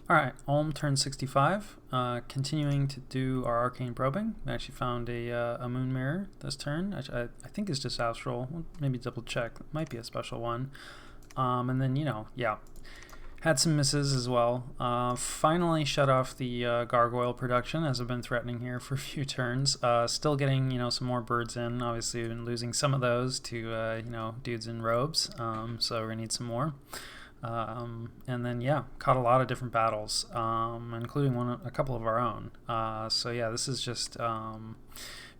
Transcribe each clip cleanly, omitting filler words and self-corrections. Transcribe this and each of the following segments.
Alright, Ulm turned 65. Continuing to do our arcane probing. We actually found a moon mirror this turn. I think it's just astral. We'll maybe double check. It might be a special one. And then, yeah. Had some misses as well. Finally shut off the gargoyle production, as I've been threatening here for a few turns. Still getting, some more birds in. Obviously, been losing some of those to, dudes in robes. So we're going to need some more. And then caught a lot of different battles, including a couple of our own. So yeah, this is just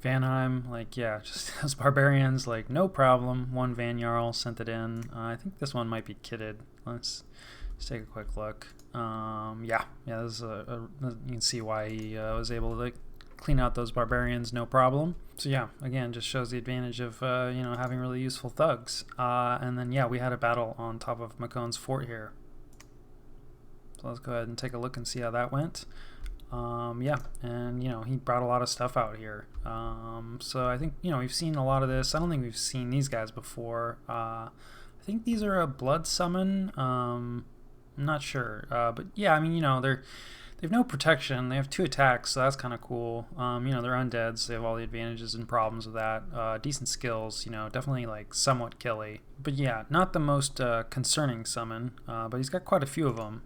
Vanheim, just those barbarians, no problem. One Van Jarl sent it in. I think this one might be kitted. Let's take a quick look. This is you can see why he was able to clean out those barbarians no problem. So yeah, again, just shows the advantage of having really useful thugs. And then we had a battle on top of Macone's fort here. So let's go ahead and take a look and see how that went. And he brought a lot of stuff out here. So I think we've seen a lot of this. I don't think we've seen these guys before. I think these are a blood summon. I'm not sure, but yeah, they have no protection. They have 2 attacks, so that's kind of cool. They're undead, so they have all the advantages and problems of that. Decent skills, definitely somewhat killy. But yeah, not the most concerning summon, but he's got quite a few of them.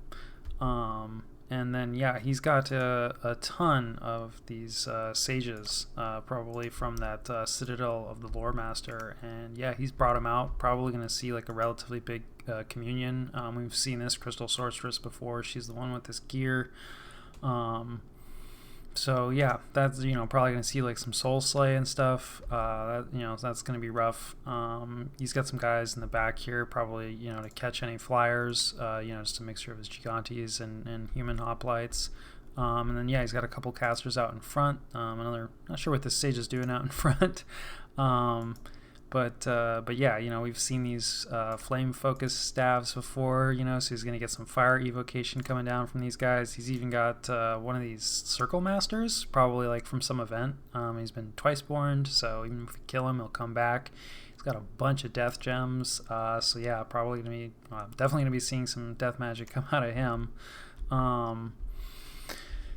And then he's got a ton of these sages, probably from that Citadel of the Lore Master. And he's brought them out. Probably going to see a relatively big communion. We've seen this Crystal Sorceress before. She's the one with this gear. So yeah, that's probably gonna see some soul slay and stuff. That's gonna be rough. He's got some guys in the back here, probably to catch any flyers. Just a mixture of his gigantes and human hoplites. And then he's got a couple casters out in front. Not sure what this sage is doing out in front. But we've seen these flame focused staves before, so he's going to get some fire evocation coming down from these guys. He's even got one of these circle masters, probably from some event. He's been twice born, so even if we kill him, he'll come back. He's got a bunch of death gems, so yeah, probably going to be, definitely going to be seeing some death magic come out of him.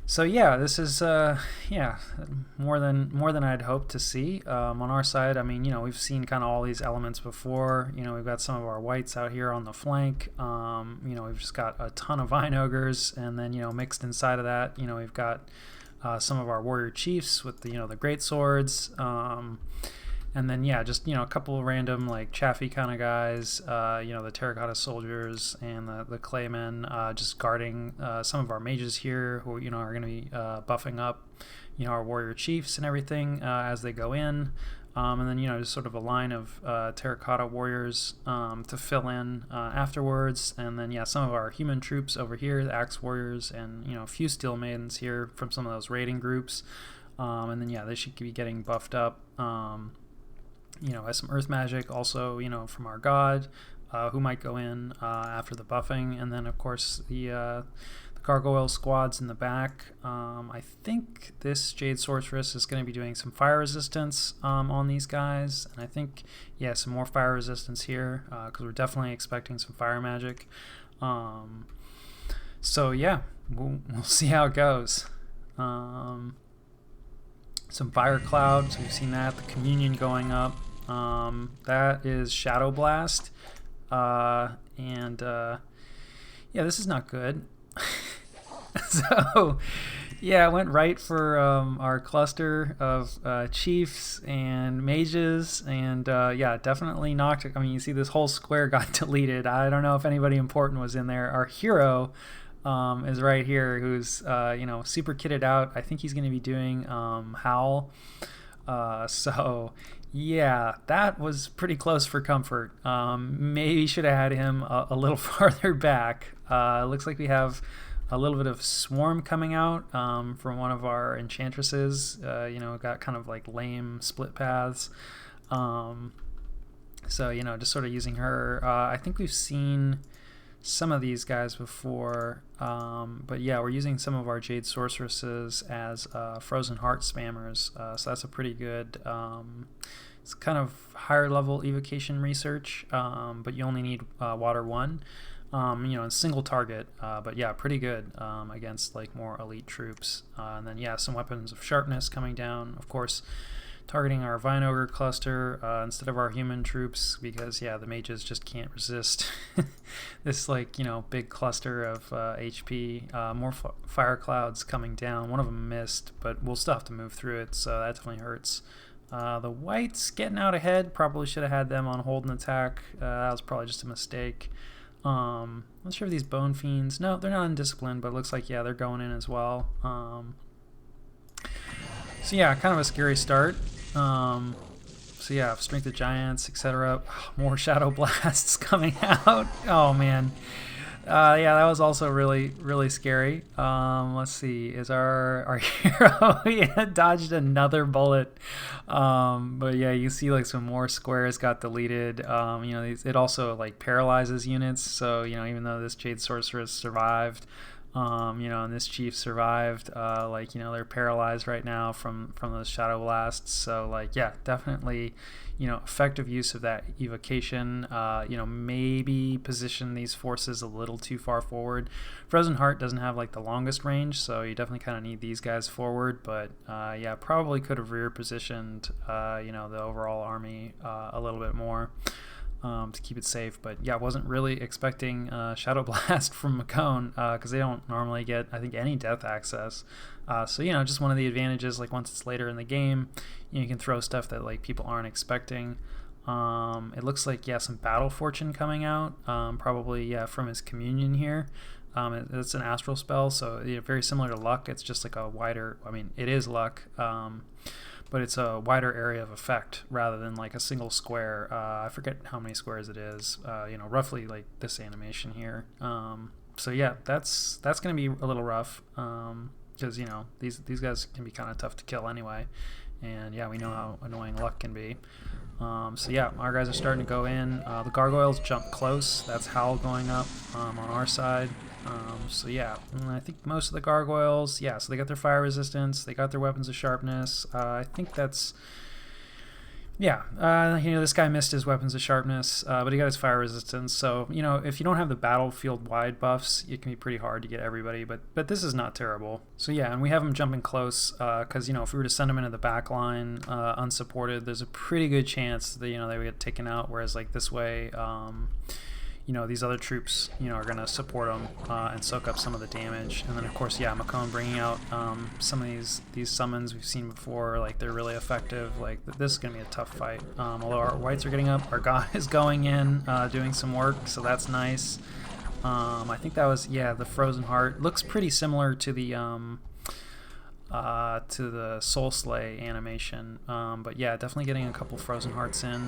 So yeah, this is more than I'd hoped to see. On our side, we've seen kind of all these elements before. We've got some of our whites out here on the flank. We've just got a ton of vine ogres, and then mixed inside of that, we've got some of our warrior chiefs with the great swords. And then just a couple of random chaffy kind of guys, the terracotta soldiers and the claymen, just guarding some of our mages here who are going to be buffing up our warrior chiefs and everything as they go in. And then just sort of a line of terracotta warriors to fill in afterwards. And then some of our human troops over here, the axe warriors, and a few steel maidens here from some of those raiding groups. And then they should be getting buffed up. As some earth magic also, from our god, who might go in after the buffing. And then, of course, the gargoyle squads in the back. I think this Jade Sorceress is going to be doing some fire resistance on these guys. And I think, some more fire resistance here, because we're definitely expecting some fire magic. So, we'll see how it goes. Some fire clouds, we've seen that, the communion going up. That is Shadow Blast. This is not good. So, it went right for our cluster of chiefs and mages, and definitely knocked. You see this whole square got deleted. I don't know if anybody important was in there. Our hero is right here, who's super kitted out. I think he's going to be doing Howl. So yeah, that was pretty close for comfort. Maybe should have had him a little farther back. Looks like we have a little bit of swarm coming out from one of our enchantresses. Got kind of lame split paths. So just sort of using her. I think we've seen some of these guys before, but we're using some of our Jade Sorceresses as Frozen Heart spammers, so that's a pretty good, it's kind of higher level evocation research, but you only need water 1. You know, in single target, but yeah, pretty good against like more elite troops. And then yeah, some weapons of sharpness coming down, of course, targeting our Vine Ogre cluster instead of our human troops, because yeah, the mages just can't resist this like, you know, big cluster of HP. More fire clouds coming down. One of them missed, but we'll still have to move through it, so that definitely hurts. The whites getting out ahead, probably should have had them on hold and attack. That was probably just a mistake. Not sure if these bone fiends, no, they're not undisciplined, but it looks like, yeah, they're going in as well. So yeah, kind of a scary start. So yeah, strength of giants, etc. More shadow blasts coming out. Oh man. Yeah, that was also really scary. Let's see, is our hero yeah, dodged another bullet. But yeah, you see like some more squares got deleted. You know, it also like paralyzes units. So you know, even though this Jade Sorceress survived, you know, and this chief survived, like, you know, they're paralyzed right now from those shadow blasts. So like, yeah, definitely, you know, effective use of that evocation. You know, maybe position these forces a little too far forward. Frozen Heart doesn't have like the longest range, so you definitely kind of need these guys forward. But yeah, probably could have rear positioned, you know, the overall army a little bit more. To keep it safe. But yeah, wasn't really expecting Shadow Blast from Macone, because they don't normally get, I think, any death access. So you know, just one of the advantages, like once it's later in the game, you can throw stuff that like people aren't expecting. It looks like, yeah, some Battle Fortune coming out, probably, yeah, from his communion here. It's an astral spell, so you know, very similar to luck. It's just like a wider, I mean, it is luck, but it's a wider area of effect rather than like a single square. I forget how many squares it is, you know, roughly like this animation here. So yeah, that's going to be a little rough, because you know, these guys can be kind of tough to kill anyway, and yeah, we know how annoying luck can be. So yeah, our guys are starting to go in. The gargoyles jump close. That's Howl going up on our side. So yeah, I think most of the gargoyles, yeah, so they got their fire resistance, they got their weapons of sharpness. I think that's, yeah, you know, this guy missed his weapons of sharpness, but he got his fire resistance. So, you know, if you don't have the battlefield wide buffs, it can be pretty hard to get everybody, but this is not terrible. So yeah, and we have him jumping close, because, you know, if we were to send him into the back line unsupported, there's a pretty good chance that, you know, they would get taken out, whereas like this way, you know, these other troops, you know, are going to support them and soak up some of the damage. And then, of course, yeah, Macone bringing out some of these summons we've seen before. Like, they're really effective. Like, this is going to be a tough fight. Although our whites are getting up, our guy is going in, doing some work, so that's nice. I think that was, yeah, the Frozen Heart. Looks pretty similar to the Soul Slay animation, but yeah, definitely getting a couple Frozen Hearts in,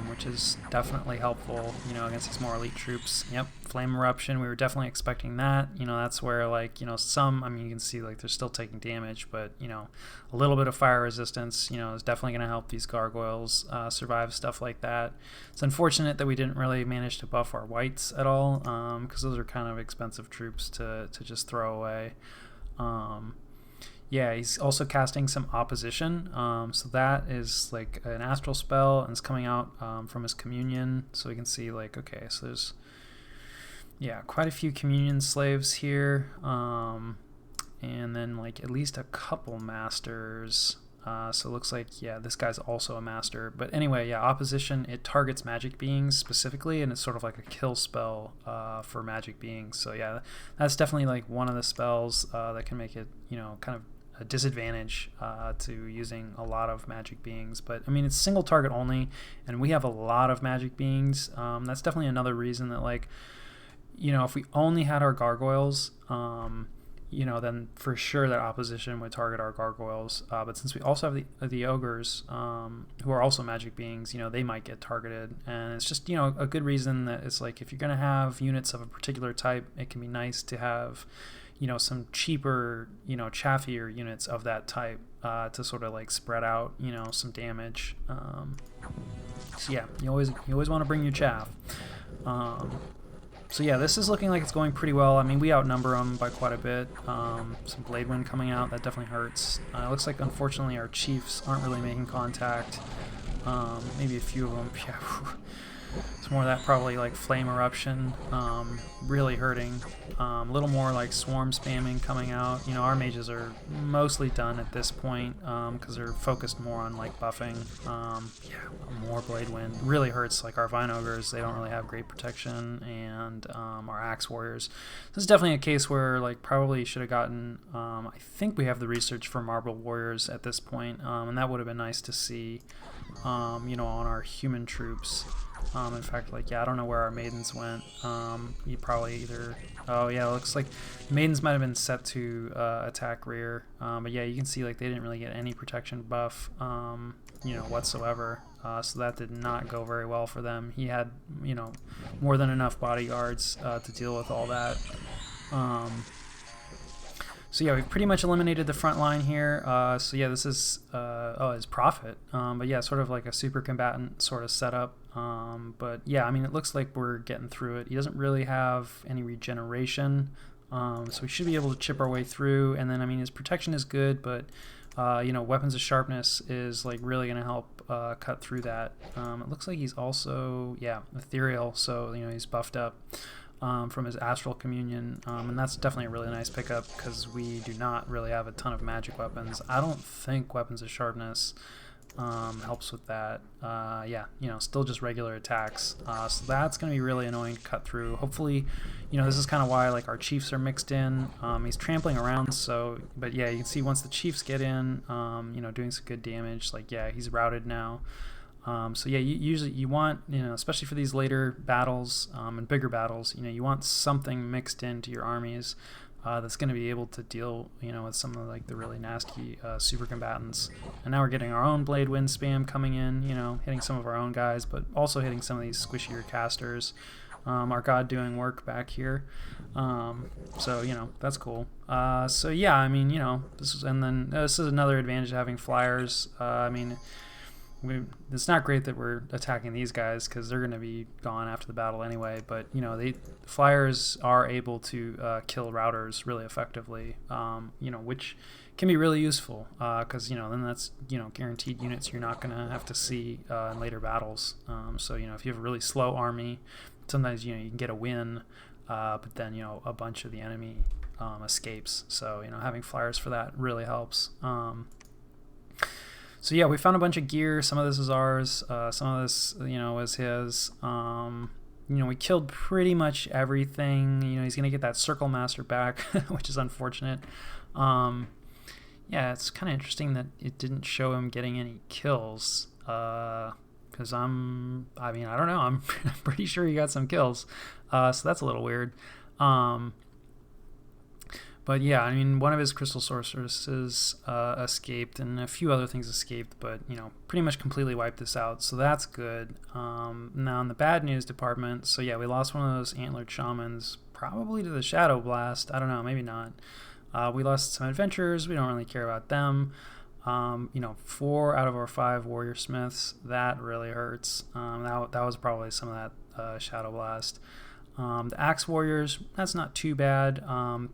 which is definitely helpful, you know, against these more elite troops. Yep, Flame Eruption, we were definitely expecting that. You know, that's where, like, you know, some, I mean, you can see like they're still taking damage, but you know, a little bit of fire resistance, you know, is definitely going to help these gargoyles survive stuff like that. It's unfortunate that we didn't really manage to buff our whites at all, because those are kind of expensive troops to just throw away. Yeah, he's also casting some opposition, so that is like an astral spell, and it's coming out from his communion, so we can see like, okay, so there's, yeah, quite a few communion slaves here, and then like at least a couple masters, so it looks like, yeah, this guy's also a master. But anyway, yeah, opposition, it targets magic beings specifically, and it's sort of like a kill spell for magic beings. So yeah, that's definitely like one of the spells that can make it, you know, kind of a disadvantage to using a lot of magic beings. But I mean, it's single target only, and we have a lot of magic beings. That's definitely another reason that, like, you know, if we only had our gargoyles, you know, then for sure that opposition would target our gargoyles. But since we also have the ogres, who are also magic beings, you know, they might get targeted. And it's just, you know, a good reason that it's like, if you're going to have units of a particular type, it can be nice to have, you know, some cheaper, you know, chaffier units of that type to sort of like spread out, you know, some damage. So yeah, you always want to bring your chaff. So yeah, this is looking like it's going pretty well. I mean, we outnumber them by quite a bit. Some Blade Wind coming out, that definitely hurts. It looks like, unfortunately, our chiefs aren't really making contact. Maybe a few of them. Yeah. It's more that probably like flame eruption, really hurting. A little more like swarm spamming coming out. You know, our mages are mostly done at this point because they're focused more on like buffing. Yeah, more blade wind really hurts. Like our vine ogres, they don't really have great protection, and our axe warriors. This is definitely a case where like probably should have gotten. I think we have the research for marble warriors at this point, and that would have been nice to see. You know, on our human troops. In fact, like, yeah, I don't know where our maidens went. You probably either... Oh, yeah, it looks like maidens might have been set to attack rear. But yeah, you can see, like, they didn't really get any protection buff, you know, whatsoever. So that did not go very well for them. He had, you know, more than enough bodyguards to deal with all that. So yeah, we've pretty much eliminated the front line here. So yeah, this is his prophet. But yeah, sort of like a super combatant sort of setup. But yeah, I mean, it looks like we're getting through it. He doesn't really have any regeneration, so we should be able to chip our way through. And then, I mean, his protection is good, but you know, weapons of sharpness is like really going to help cut through that. It looks like he's also, yeah, ethereal, so you know, he's buffed up. From his astral communion, and that's definitely a really nice pickup because we do not really have a ton of magic weapons. I don't think weapons of sharpness helps with that. Yeah, you know, still just regular attacks. So that's going to be really annoying to cut through. Hopefully, you know, this is kind of why like our chiefs are mixed in. He's trampling around, so, but yeah, you can see once the chiefs get in, you know, doing some good damage. Like, yeah, he's routed now. So yeah, usually you want, you know, especially for these later battles and bigger battles, you know, you want something mixed into your armies that's going to be able to deal, you know, with some of like the really nasty super combatants. And now we're getting our own blade wind spam coming in, you know, hitting some of our own guys, but also hitting some of these squishier casters. Our god doing work back here. So you know, that's cool. So yeah, I mean, you know, this is another advantage of having flyers. I mean, it's not great that we're attacking these guys because they're going to be gone after the battle anyway, but you know, flyers are able to kill routers really effectively, you know, which can be really useful because you know, then that's, you know, guaranteed units you're not going to have to see in later battles. So you know, if you have a really slow army, sometimes, you know, you can get a win, but then, you know, a bunch of the enemy escapes. So you know, having flyers for that really helps. So yeah, we found a bunch of gear. Some of this is ours. Some of this, you know, is his. You know, we killed pretty much everything. You know, he's gonna get that circle master back, which is unfortunate. Yeah, it's kind of interesting that it didn't show him getting any kills. Because I mean, I don't know. I'm pretty sure he got some kills. So that's a little weird. But yeah, I mean, one of his crystal sorceresses escaped, and a few other things escaped, but, you know, pretty much completely wiped this out, so that's good. Now, in the bad news department, so yeah, we lost one of those antlered shamans, probably to the Shadow Blast. I don't know, maybe not. We lost some adventurers. We don't really care about them. You know, 4 out of our 5 warrior smiths. That really hurts. That was probably some of that Shadow Blast. The Axe Warriors, that's not too bad.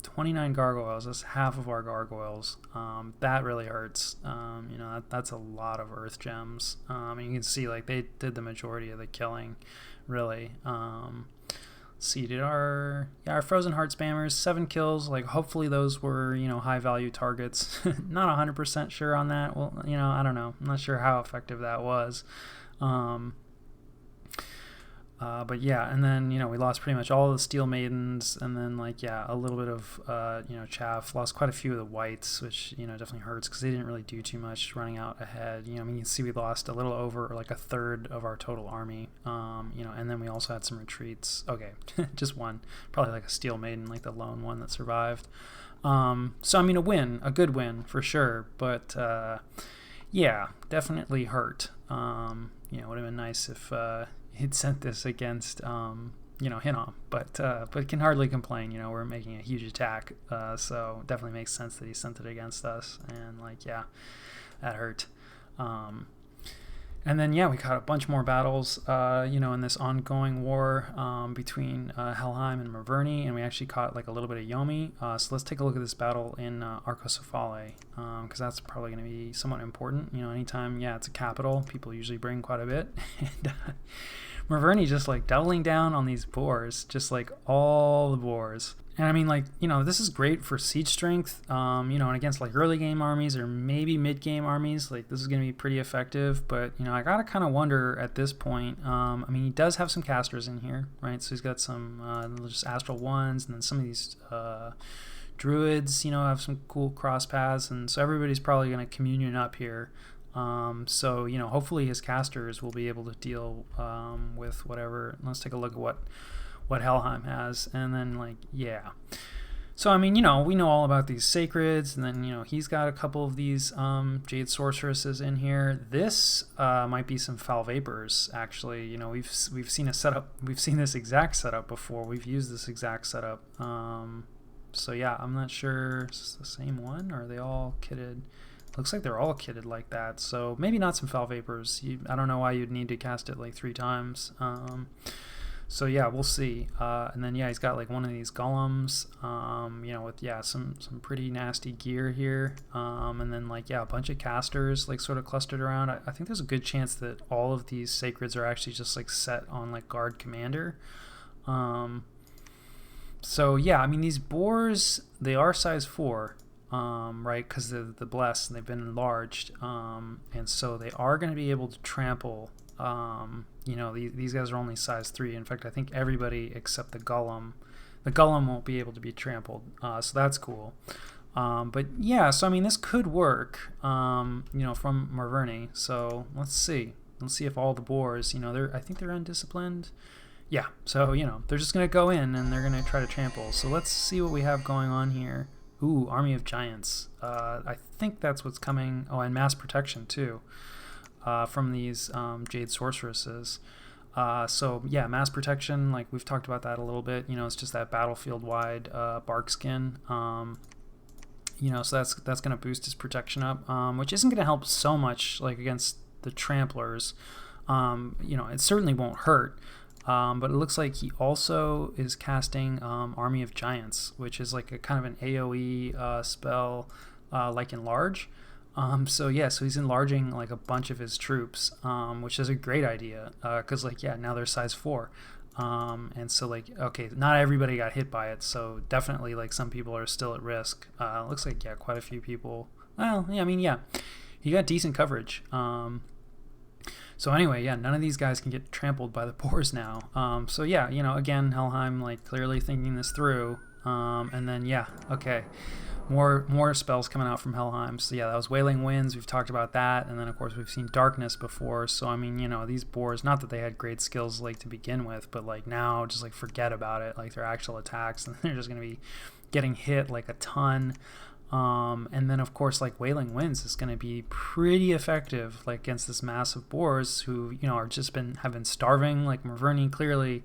29 gargoyles, that's half of our gargoyles. That really hurts. You know, that's a lot of earth gems. And you can see, like, they did the majority of the killing, really. Let's see, did our Frozen Heart Spammers, 7 kills. Like, hopefully those were, you know, high value targets. Not 100% sure on that. Well, you know, I don't know. I'm not sure how effective that was. But yeah, and then, you know, we lost pretty much all the Steel Maidens, and then, like, yeah, a little bit of, you know, chaff. Lost quite a few of the whites, which, you know, definitely hurts because they didn't really do too much running out ahead. You know, I mean, you can see we lost a little over, like, a third of our total army, you know, and then we also had some retreats. Okay, just one. Probably, like, a Steel Maiden, like the lone one that survived. So, I mean, a good win, for sure, but, yeah, definitely hurt. You know, it would have been nice if, he'd sent this against, you know, Hinnom, but can hardly complain. You know, we're making a huge attack, so definitely makes sense that he sent it against us, and, like, yeah, that hurt. And then, yeah, we caught a bunch more battles, you know, in this ongoing war between Helheim and Maverni, and we actually caught, like, a little bit of Yomi. So let's take a look at this battle in Arcosophale, because that's probably going to be somewhat important. You know, anytime, yeah, it's a capital, people usually bring quite a bit. And Maverni just like doubling down on these boars, just like all the boars. And I mean, like, you know, this is great for siege strength, you know, and against like early game armies or maybe mid game armies, like this is going to be pretty effective. But, you know, I got to kind of wonder at this point. I mean, he does have some casters in here, right? So he's got some just astral ones, and then some of these druids, you know, have some cool cross paths. And so everybody's probably going to communion up here. So, you know, hopefully his casters will be able to deal with whatever. Let's take a look at what Helheim has, and then like, yeah. So I mean, you know, we know all about these sacreds, and then, you know, he's got a couple of these jade sorceresses in here. This might be some foul vapors, actually. You know, we've seen a setup, we've seen this exact setup before. We've used this exact setup. So yeah, I'm not sure it's the same one, or are they all kitted? Looks like they're all kitted like that, so maybe not some foul vapors. I don't know why you'd need to cast it like 3 times. So yeah, we'll see. And then yeah, he's got like one of these golems, you know, with some pretty nasty gear here. And then like, yeah, a bunch of casters like sort of clustered around. I think there's a good chance that all of these sacreds are actually just like set on like guard commander. So yeah, I mean, these boars, they are size 4, right? Because they're the blessed and they've been enlarged. And so they are going to be able to trample. You know, these guys are only size 3. In fact, I think everybody except the golem. The golem won't be able to be trampled, so that's cool. But yeah, so I mean, this could work, you know, from Maverni. So let's see. Let's see if all the boars, you know, I think they're undisciplined. Yeah, so, you know, they're just going to go in and they're going to try to trample. So let's see what we have going on here. Ooh, Army of Giants. I think that's what's coming. Oh, and mass protection, too. From these jade sorceresses. So yeah, mass protection, like we've talked about that a little bit. You know, it's just that battlefield wide bark skin. You know, so that's going to boost his protection up, which isn't going to help so much like against the tramplers. You know, it certainly won't hurt. But it looks like he also is casting Army of Giants, which is like a kind of an AoE spell, like Enlarge. So yeah, so he's enlarging like a bunch of his troops, which is a great idea, because like, yeah, now they're size 4. And so like, okay, not everybody got hit by it, so definitely like some people are still at risk. Looks like, yeah, quite a few people. Well, yeah, I mean, yeah, he got decent coverage. So anyway, yeah, none of these guys can get trampled by the boars now. So yeah, you know, again, Helheim like clearly thinking this through. And then yeah, okay. More spells coming out from Helheim. So yeah, that was Wailing Winds. We've talked about that. And then, of course, we've seen Darkness before. So, I mean, you know, these boars, not that they had great skills, like, to begin with, but, like, now just, like, forget about it. Like, their actual attacks, and they're just going to be getting hit, like, a ton. And then, of course, like, Wailing Winds is going to be pretty effective, like, against this massive boars who, you know, have been starving. Like, Maverni clearly,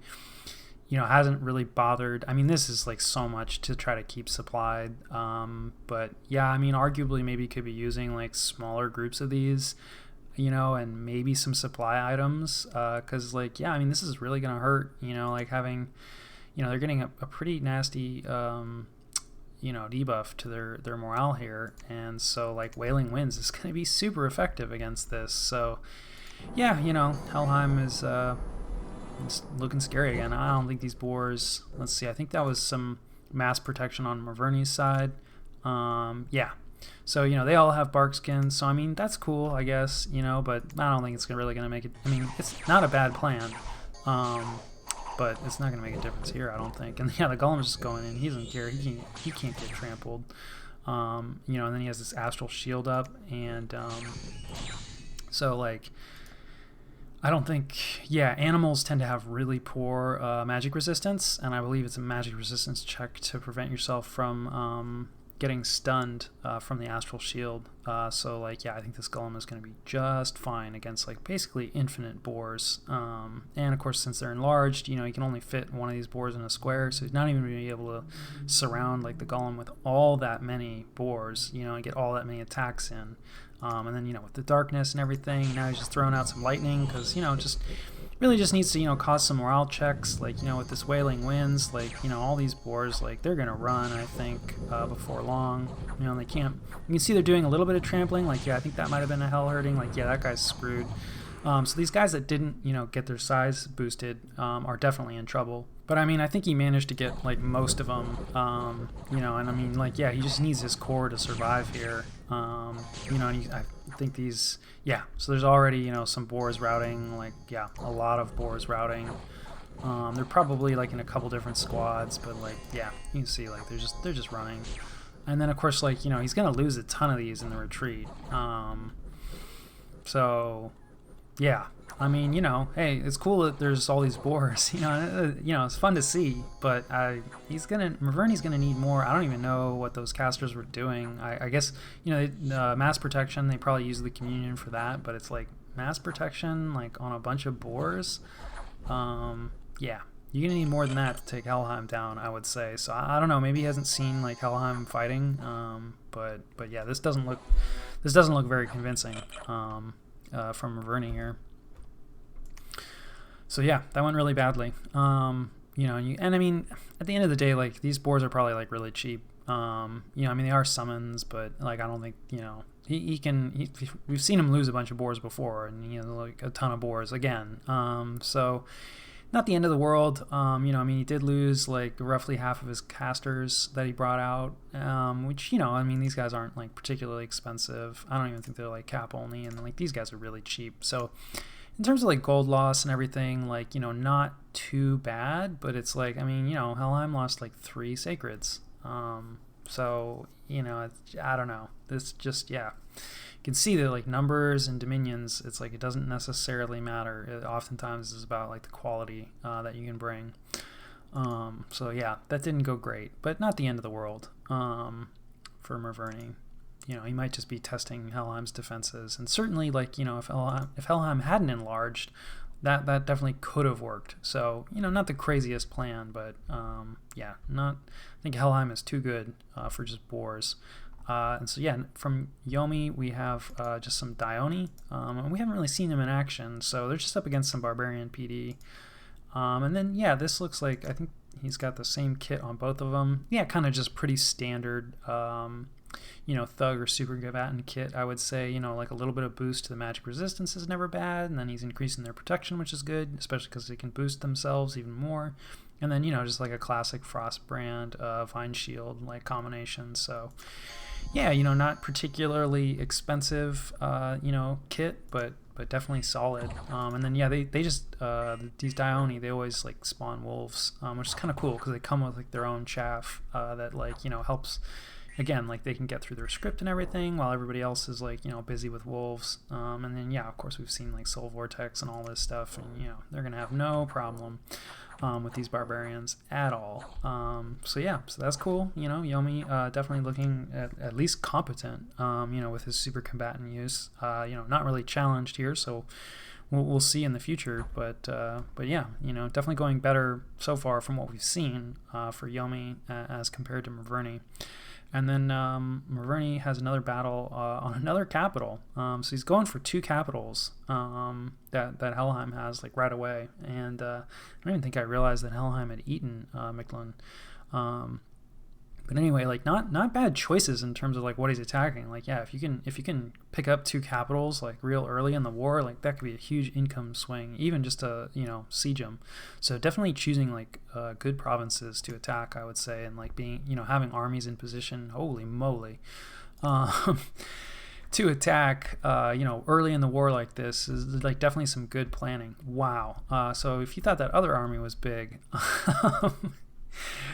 you know, hasn't really bothered. I mean, this is like so much to try to keep supplied. But yeah, I mean, arguably maybe could be using like smaller groups of these, you know, and maybe some supply items. Because like, yeah, I mean, this is really going to hurt, you know, like having, you know, they're getting a pretty nasty, you know, debuff to their morale here. And so like Wailing Winds is going to be super effective against this. So yeah, you know, Helheim is, it's looking scary again. I don't think these boars... Let's see. I think that was some mass protection on Maverni's side. Yeah. So, you know, they all have bark skins. So, I mean, that's cool, I guess, you know, but I don't think it's really going to make it... I mean, it's not a bad plan. But it's not going to make a difference here, I don't think. And yeah, the Golem's just going in. He doesn't care. He can't get trampled. You know, and then he has this Astral Shield up. And so, like... I don't think, yeah, animals tend to have really poor magic resistance, and I believe it's a magic resistance check to prevent yourself from getting stunned from the Astral Shield. So, like, yeah, I think this Golem is going to be just fine against, like, basically infinite boars. And, of course, since they're enlarged, you know, you can only fit one of these boars in a square, so he's not even going to be able to surround, like, the Golem with all that many boars, you know, and get all that many attacks in. And then, you know, with the darkness and everything, now he's just throwing out some lightning because, you know, just really just needs to, you know, cause some morale checks. Like, you know, with this Wailing Winds, like, you know, all these boars, like, they're going to run, I think, before long. You know, they can't... You can see they're doing a little bit of trampling. Like, yeah, I think that might have been a hell hurting. Like, yeah, that guy's screwed. So these guys that didn't, get their size boosted are definitely in trouble. But I mean, I think he managed to get like most of them, and I mean, like, yeah, he just needs his core to survive here. And I think these, yeah. So there's already, some boars routing, like, yeah, a lot of boars routing. They're probably like in a couple different squads, but like, yeah, you can see like they're just running. And then of course, like, he's gonna lose a ton of these in the retreat. So yeah, I mean, hey, it's cool that there's all these boars. It's fun to see, but Maverni's gonna need more. I don't even know what those casters were doing. I guess mass protection. They probably use the communion for that, but it's like mass protection like on a bunch of boars. Yeah, you're gonna need more than that to take Helheim down, I would say. So I don't know. Maybe he hasn't seen like Helheim fighting. But yeah, this doesn't look very convincing. From Maverni here. So yeah, that went really badly. And I mean, at the end of the day, like these boars are probably like really cheap. I mean they are summons, but like I don't think we've seen him lose a bunch of boars before, and like a ton of boars again. So not the end of the world. I mean he did lose like roughly half of his casters that he brought out, which I mean these guys aren't like particularly expensive. I don't even think they're like cap only, and like these guys are really cheap. So in terms of like gold loss and everything, like not too bad, but it's like, I mean, Helheim lost like 3 sacreds. So I don't know. This just, yeah, you can see that like numbers and dominions, it's like it doesn't necessarily matter. It oftentimes is about like the quality that you can bring. So yeah, that didn't go great, but not the end of the world for Maverni. He might just be testing Helheim's defenses, and certainly like if Helheim hadn't enlarged, that definitely could have worked. So not the craziest plan, but yeah, I think Helheim is too good for just boars. And so yeah, from Yomi we have just some Dione, and we haven't really seen him in action, so they're just up against some barbarian PD. And then yeah, this looks like, I think he's got the same kit on both of them. Yeah, kind of just pretty standard thug or super combatant kit, I would say. Like a little bit of boost to the magic resistance is never bad, and then he's increasing their protection, which is good, especially because they can boost themselves even more. And then just like a classic Frostbrand Vine Shield like combination. So yeah, not particularly expensive kit, but definitely solid. And then yeah, they just these Dione, they always like spawn wolves, which is kind of cool because they come with like their own chaff that like helps. Again, like they can get through their script and everything while everybody else is like busy with wolves. And then yeah, of course we've seen like Soul Vortex and all this stuff, and they're gonna have no problem with these barbarians at all. So yeah, so that's cool. Yomi definitely looking at least competent. With his super combatant use. Not really challenged here, so we'll see in the future. But yeah, definitely going better so far from what we've seen for Yomi as compared to Maverni. And then Maverni has another battle on another capital. So he's going for 2 capitals that Helheim has like right away. And I don't even think I realized that Helheim had eaten Mictlan. But anyway, like not bad choices in terms of like what he's attacking. Like yeah, if you can pick up 2 capitals like real early in the war, like that could be a huge income swing, even just to siege them. So definitely choosing like good provinces to attack, I would say, and like being having armies in position. Holy moly. To attack early in the war like this is like definitely some good planning. Wow. So if you thought that other army was big,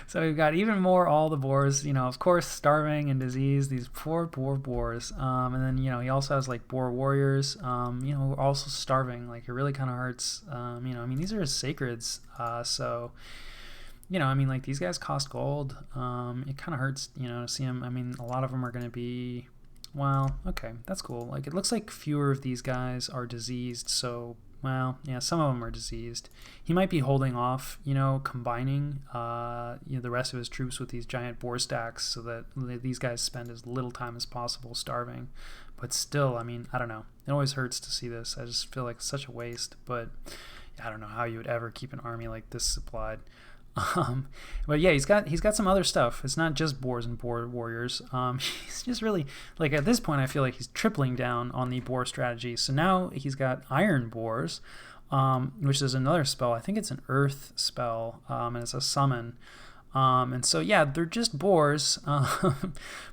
so we've got even more all the boars, of course, starving and disease, these poor boars. And then, he also has like boar warriors, who are also starving. Like it really kind of hurts. I mean, these are his sacreds. So, I mean, like these guys cost gold. It kind of hurts, to see them. I mean, a lot of them are going to be, well, okay, that's cool. Like it looks like fewer of these guys are diseased. So, well, yeah, some of them are diseased. He might be holding off, combining the rest of his troops with these giant boar stacks so that these guys spend as little time as possible starving. But still, I mean, I don't know. It always hurts to see this. I just feel like it's such a waste. But I don't know how you would ever keep an army like this supplied. Um, but yeah, he's got some other stuff. It's not just boars and boar warriors. He's just really like at this point, I feel like he's tripling down on the boar strategy. So now he's got iron boars, which is another spell. I think it's an earth spell, and it's a summon. And so yeah, they're just boars,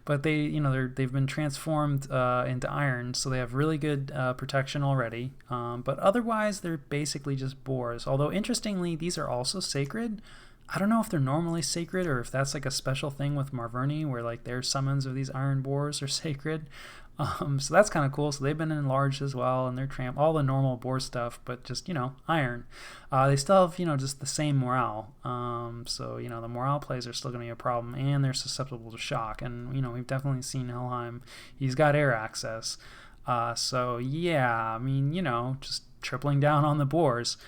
but they've been transformed into iron, so they have really good protection already. But otherwise, they're basically just boars. Although interestingly, these are also sacred. I don't know if they're normally sacred or if that's like a special thing with Marverni, where like their summons of these iron boars are sacred. So that's kind of cool. So they've been enlarged as well, and they're all the normal boar stuff, but just iron. They still have just the same morale. So the morale plays are still going to be a problem, and they're susceptible to shock. And we've definitely seen Helheim. He's got air access. So yeah, I mean just tripling down on the boars.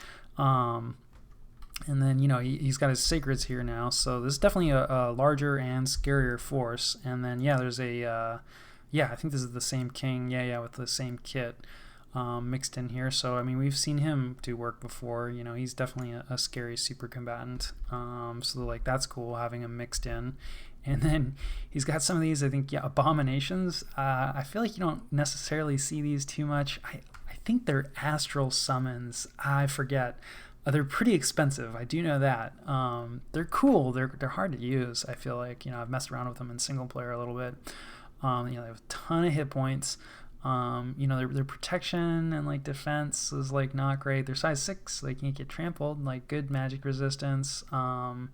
And then he's got his sacreds here now. So this is definitely a larger and scarier force. And then yeah, there's a yeah, I think this is the same king. Yeah, with the same kit mixed in here. So, I mean, we've seen him do work before. He's definitely a scary super combatant. So, like, that's cool having him mixed in. And then he's got some of these, I think, abominations. I feel like you don't necessarily see these too much. I think they're astral summons. I forget. They're pretty expensive. I do know that. They're cool. They're hard to use. I feel like, I've messed around with them in single player a little bit. They have a ton of hit points. Their protection and like defense is like not great. They're size 6, they can't get trampled. Like good magic resistance. I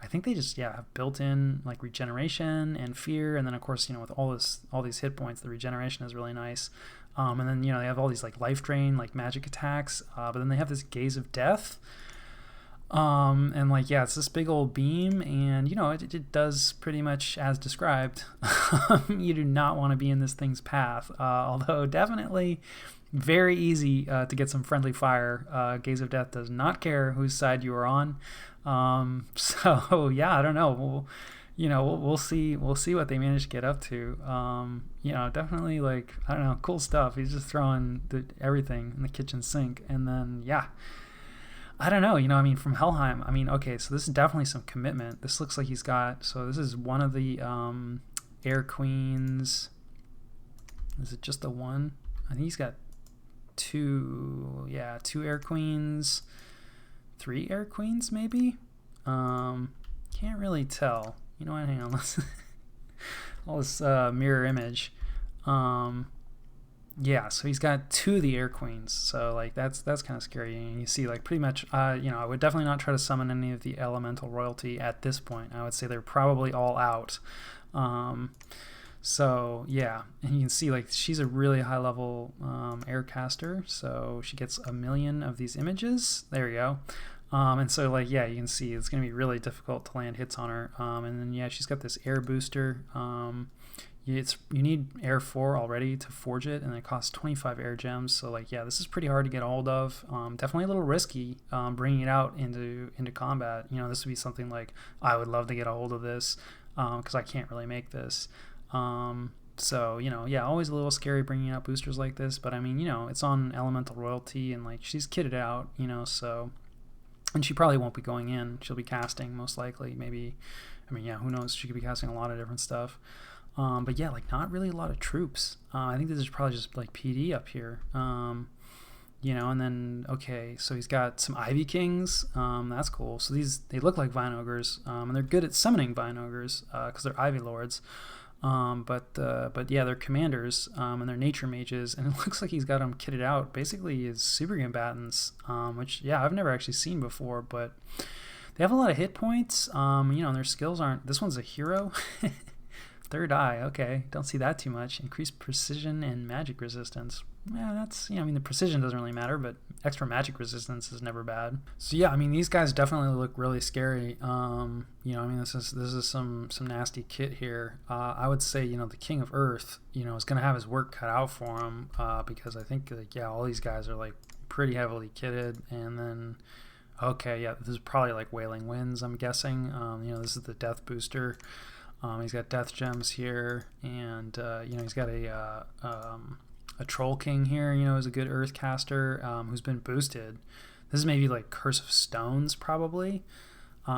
think they just have built-in like regeneration and fear, and then of course with all these hit points, the regeneration is really nice. And then they have all these like life drain, like magic attacks. But then they have this gaze of death. And like it's this big old beam, and it does pretty much as described. You do not want to be in this thing's path, although definitely very easy to get some friendly fire. Gaze of Death does not care whose side you are on. So yeah, I don't know. We'll see what they manage to get up to. Definitely like I don't know, cool stuff. He's just throwing everything in the kitchen sink, and then I don't know, from Helheim, okay, so this is definitely some commitment. This looks like he's got, so this is one of the Air Queens. Is it just the one? I think he's got two Air Queens, 3 Air Queens maybe? Can't really tell. You know what, hang on, let's all this mirror image. Yeah, so he's got 2 of the Air Queens, so like that's kind of scary. And you see like pretty much, I would definitely not try to summon any of the elemental royalty at this point. I would say they're probably all out. So yeah, and you can see like she's a really high level air caster, so she gets 1,000,000 of these images. There you go. And so like you can see it's gonna be really difficult to land hits on her. And then she's got this air booster. You need air 4 already to forge it, and it costs 25 air gems. So like this is pretty hard to get a hold of. Definitely a little risky bringing it out into combat. This would be something like I would love to get a hold of this because I can't really make this. So always a little scary bringing out boosters like this. But it's on elemental royalty, and like she's kitted out. So, and she probably won't be going in. She'll be casting most likely. Maybe, who knows? She could be casting a lot of different stuff. But like not really a lot of troops. I think this is probably just like PD up here. And then, okay, so he's got some Ivy Kings. That's cool. So they look like Vine Ogres, and they're good at summoning Vine Ogres, because they're Ivy Lords. But they're commanders, and they're nature mages, and it looks like he's got them kitted out basically as super combatants, which I've never actually seen before, but they have a lot of hit points. And their skills aren't, this one's a hero. Third eye, okay, don't see that too much. Increased precision and magic resistance. Yeah, that's, the precision doesn't really matter, but extra magic resistance is never bad. So these guys definitely look really scary. This is some nasty kit here. I would say, the King of Earth, is gonna have his work cut out for him, because I think all these guys are like pretty heavily kitted. And then, okay, this is probably like Wailing Winds, I'm guessing. This is the death booster. He's got death gems here, and he's got a Troll King here. Is a good earth caster who's been boosted. This is maybe like Curse of Stones, probably.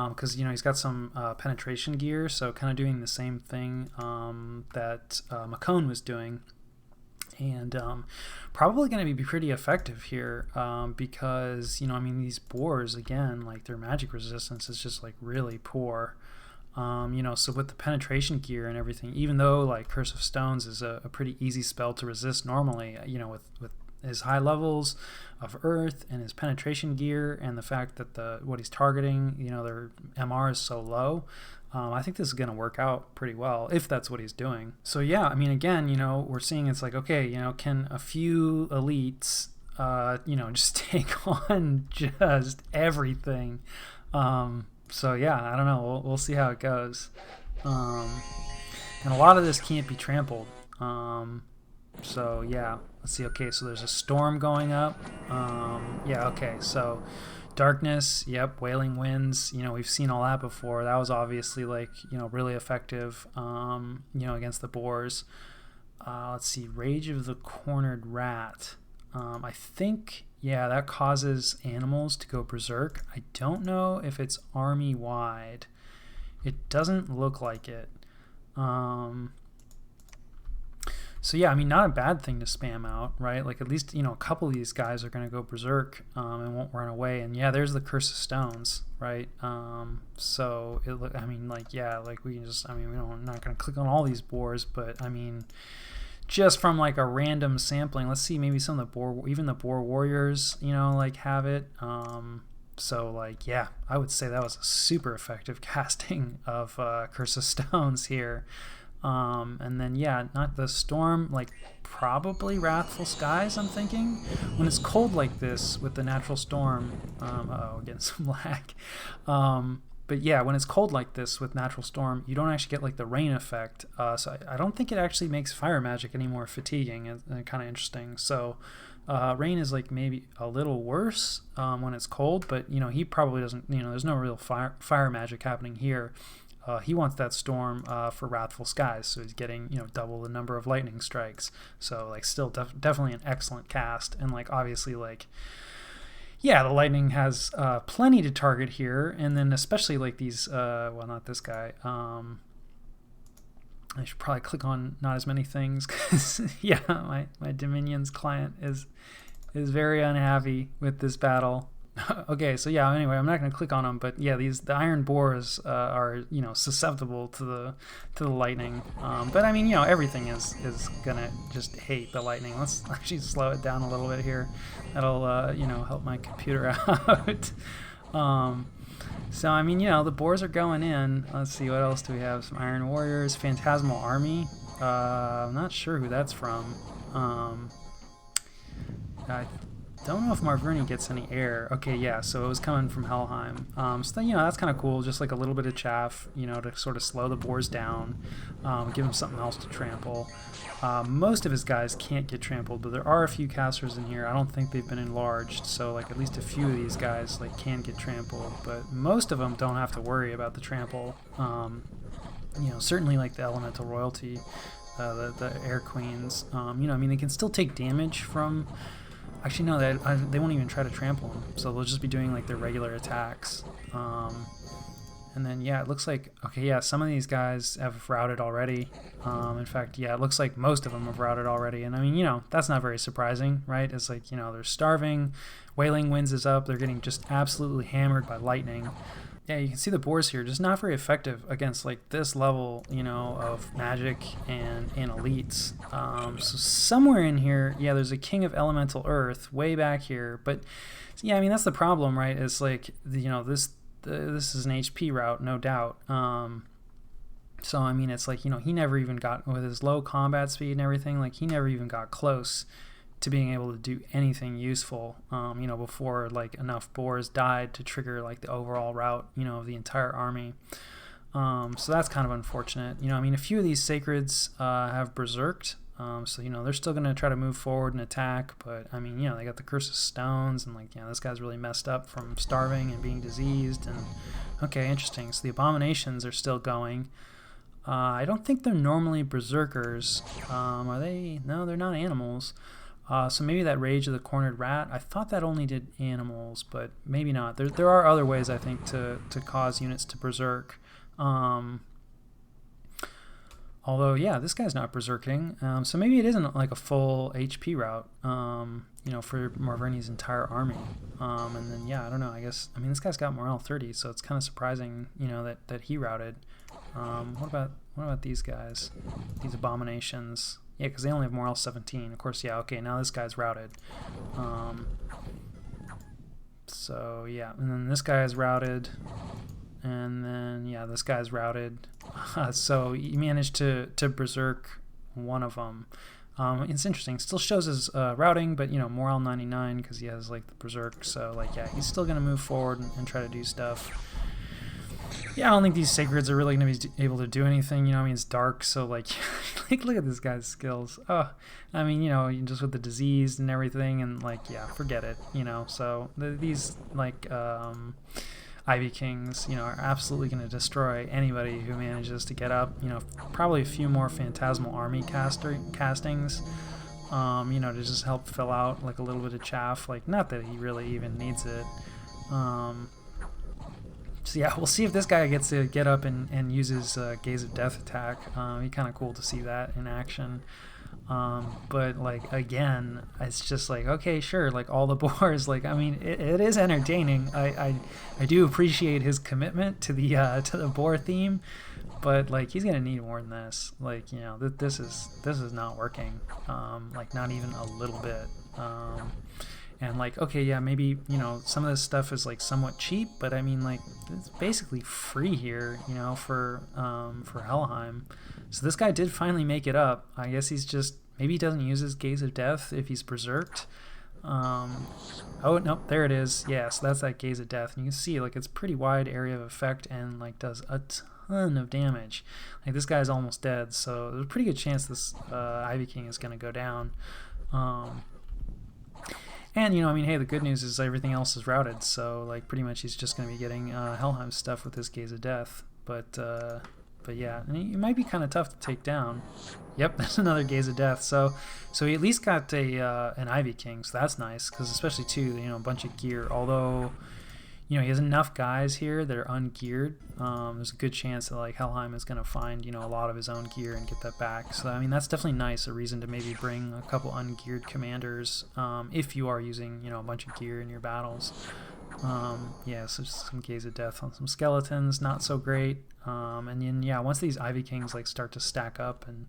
because you know he's got some penetration gear, so kind of doing the same thing that McCone was doing, and probably going to be pretty effective here because you know, I mean, these boars again, like their magic resistance is just like really poor. You know, so with the penetration gear and everything, even though like Curse of Stones is a pretty easy spell to resist normally, you know, with his high levels of earth and his penetration gear and the fact that what he's targeting, you know, their MR is so low, I think this is going to work out pretty well if that's what he's doing. So yeah, I mean, again, you know, we're seeing it's like, okay, you know, can a few elites, you know, just take on just everything? So yeah, I don't know. We'll see how it goes. And a lot of this can't be trampled. So yeah, let's see. Okay, so there's a storm going up. Yeah, okay, so darkness, yep, wailing winds, you know, we've seen all that before. That was obviously like, you know, really effective, you know, against the boars. Let's see, Rage of the Cornered Rat. I think, yeah, that causes animals to go berserk. I don't know if it's army-wide. It doesn't look like it. So yeah, I mean, not a bad thing to spam out, right? Like at least, you know, a couple of these guys are going to go berserk and won't run away. And yeah, there's the Curse of Stones, right? So I mean, like, yeah, like we can just, I mean, I'm not going to click on all these boars, but I mean, just from like a random sampling, let's see, maybe some of the boar, even the boar warriors, you know, like have it. So like, yeah, I would say that was a super effective casting of Curse of Stones here. And then yeah, not the storm, like probably Wrathful Skies, I'm thinking. When it's cold like this with the natural storm, uh-oh, getting some lag. But yeah, when it's cold like this with natural storm, you don't actually get like the rain effect. So I don't think it actually makes fire magic any more fatiguing and kind of interesting. So rain is like maybe a little worse when it's cold, but you know, he probably doesn't, you know, there's no real fire magic happening here. He wants that storm for Wrathful Skies, so he's getting, you know, double the number of lightning strikes. So like still definitely an excellent cast, and like obviously like, yeah, the lightning has plenty to target here, and then especially like these, well, not this guy. I should probably click on not as many things because yeah, my Dominions client is very unhappy with this battle. Okay, so yeah, anyway, I'm not going to click on them, but yeah, the iron boars are, you know, susceptible to the lightning. But I mean, you know, everything is gonna just hate the lightning. Let's actually slow it down a little bit here. That'll you know, help my computer out. So I mean, you know, the boars are going in. Let's see, what else do we have? Some iron warriors, phantasmal army. I'm not sure who that's from. I don't know if Marverni gets any air. Okay, yeah, so it was coming from Helheim. So then, you know, that's kind of cool, just like a little bit of chaff, you know, to sort of slow the boars down, give them something else to trample. Most of his guys can't get trampled, but there are a few casters in here. I don't think they've been enlarged, so like at least a few of these guys like can get trampled, but most of them don't have to worry about the trample. You know, certainly like the elemental royalty, the air queens. You know, I mean, they can still take damage from. Actually, no, they won't even try to trample them, so they'll just be doing like their regular attacks. And then, yeah, it looks like, okay, yeah, some of these guys have routed already. In fact, yeah, it looks like most of them have routed already. And I mean, you know, that's not very surprising, right? It's like, you know, they're starving, Wailing Winds is up, they're getting just absolutely hammered by lightning. Yeah, you can see the boars here, just not very effective against like this level, you know, of magic and elites. So somewhere in here, yeah, there's a King of Elemental Earth way back here. But yeah, I mean, that's the problem, right? It's like, you know, this is an HP route, no doubt. So I mean, it's like, you know, he never even got, with his low combat speed and everything, like he never even got close to being able to do anything useful, you know, before like enough boars died to trigger like the overall route, you know, of the entire army. So that's kind of unfortunate. You know, I mean, a few of these sacreds have berserked, so you know, they're still going to try to move forward and attack, but I mean, you know, they got the Curse of Stones, and like, you know, this guy's really messed up from starving and being diseased. And okay, interesting. So the abominations are still going. I don't think they're normally berserkers. Are they? No, they're not animals. So maybe that Rage of the Cornered Rat, I thought that only did animals, but maybe not. There are other ways, I think, to cause units to berserk. Although, yeah, this guy's not berserking, so maybe it isn't like a full HP route, you know, for Marverni's entire army. And then, yeah, I don't know, I guess, I mean, this guy's got morale 30, so it's kind of surprising, you know, that he routed. What about these guys? These abominations? Yeah, because they only have morale 17. Of course, yeah, okay, now this guy's routed. So, yeah, and then this guy is routed. And then, yeah, this guy's routed. So he managed to berserk one of them. It's interesting. Still shows his routing, but, you know, morale 99 because he has, like, the berserk. So, like, yeah, he's still going to move forward and try to do stuff. Yeah, I don't think these sacreds are really going to be able to do anything. You know, I mean, it's dark, so, like, like, look at this guy's skills. Oh, I mean, you know, just with the disease and everything, and, like, yeah, forget it, you know. So these, like, Ivy Kings, you know, are absolutely going to destroy anybody who manages to get up. You know, probably a few more Phantasmal Army castings, you know, to just help fill out, like, a little bit of chaff. Like, not that he really even needs it. So yeah, we'll see if this guy gets to get up and use his Gaze of Death attack. It'd be kind of cool to see that in action. But, like, again, it's just like, okay, sure, like, all the boars, like, I mean, it is entertaining. I do appreciate his commitment to the boar theme, but, like, he's gonna need more than this. Like, you know, this is not working. Like, not even a little bit. And, like, okay, yeah, maybe, you know, some of this stuff is, like, somewhat cheap, but I mean, like, it's basically free here, you know, for Helheim. So this guy did finally make it up. I guess he's just, maybe he doesn't use his Gaze of Death if he's berserked. Oh, nope, there it is. Yeah, so that's that Gaze of Death. And you can see, like, it's pretty wide area of effect and, like, does a ton of damage. Like, this guy's almost dead, so there's a pretty good chance this Ivy King is going to go down. And, you know, I mean, hey, the good news is everything else is routed, so, like, pretty much he's just going to be getting Helheim stuff with his Gaze of Death. But yeah, and it might be kind of tough to take down. Yep, there's another Gaze of Death. So he at least got an Ivy King, so that's nice, because especially, too, you know, a bunch of gear. Although, you know, he has enough guys here that are ungeared. There's a good chance that, like, Helheim is going to find, you know, a lot of his own gear and get that back. So, I mean, that's definitely nice, a reason to maybe bring a couple ungeared commanders if you are using, you know, a bunch of gear in your battles. Yeah, so just some Gaze of Death on some skeletons, not so great. And then, yeah, once these Ivy Kings, like, start to stack up and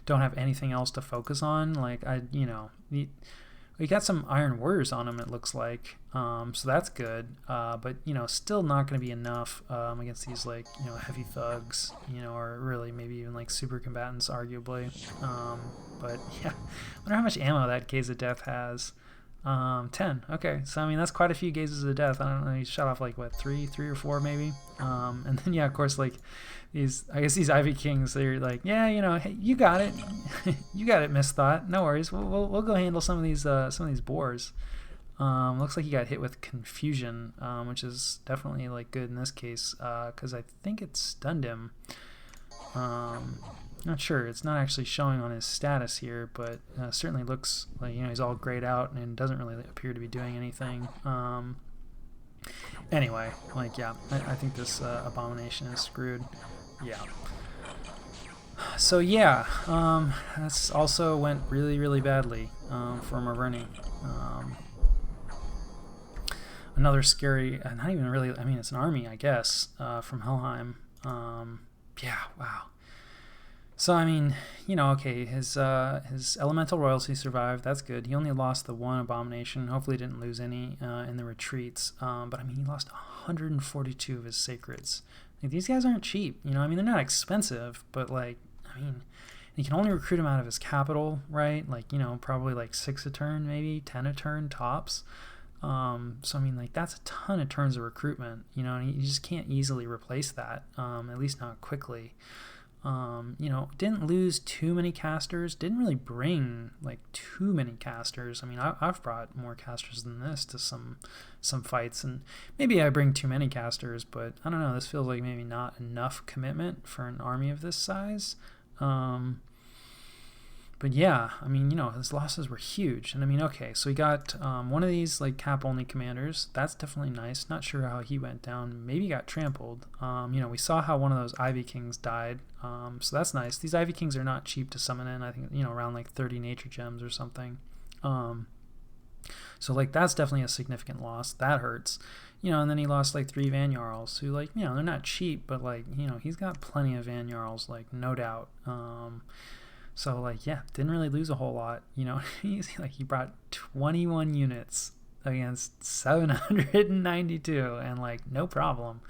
don't have anything else to focus on, like, you know, we got some Iron Warriors on them, it looks like, so that's good, but, you know, still not going to be enough against these, like, you know, heavy thugs, you know, or really maybe even, like, super combatants, arguably. But, yeah, I wonder how much ammo that Gaze of Death has. 10. Okay, so I mean, that's quite a few Gazes of Death. I don't know, he shot off, like, what, three or four maybe. And then, yeah, of course, like, I guess these Ivy Kings, they're like, yeah, you know, hey, you got it. You got it, Miss Thought, no worries, we'll go handle some of these boars. Looks like he got hit with Confusion, which is definitely, like, good in this case, because I think it stunned him. Not sure, it's not actually showing on his status here, but certainly looks like, you know, he's all grayed out and doesn't really appear to be doing anything. Anyway, like, yeah, I think this abomination is screwed. Yeah. So yeah, that's also went really, really badly for Marverni. Another scary, not even really, I mean, it's an army, I guess, from Helheim. Yeah, wow. So, I mean, you know, okay, his elemental royalty survived. That's good. He only lost the one abomination. Hopefully he didn't lose any in the retreats. But, I mean, he lost 142 of his sacreds. Like, these guys aren't cheap. You know, I mean, they're not expensive, but, like, I mean, you can only recruit him out of his capital, right? Like, you know, probably, like, 6 a turn, maybe 10 a turn tops. So, I mean, like, that's a ton of turns of recruitment, you know, and you just can't easily replace that, at least not quickly. You know, didn't lose too many casters, didn't really bring, like, too many casters. I mean, I've brought more casters than this to some fights, and maybe I bring too many casters, but I don't know, this feels like maybe not enough commitment for an army of this size. But yeah, I mean, his losses were huge. And I mean, okay, so he got one of these like cap only commanders. That's definitely nice. Not sure how he went down. Maybe he got trampled. We saw how one of those Ivy Kings died. So that's nice. These Ivy Kings are not cheap to summon in. I think, around like 30 nature gems or something. So like that's definitely a significant loss. That hurts. And then he lost like 3 Van Jarls who, like, they're not cheap, but like, he's got plenty of Van Jarls, like, no doubt. So like, yeah, didn't really lose a whole lot. He brought 21 units against 792 and like no problem.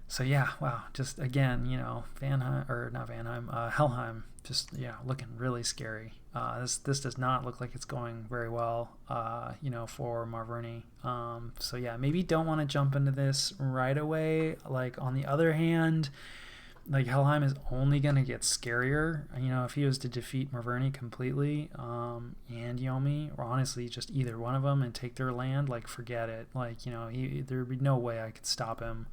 So yeah, wow, just again, Helheim, just looking really scary. This does not look like it's going very well, for Marverni. So yeah, maybe don't want to jump into this right away. Like, on the other hand, like, Helheim is only going to get scarier, if he was to defeat Marverni completely, and Yomi, or honestly just either one of them, and take their land, like, forget it. Like, there would be no way I could stop him.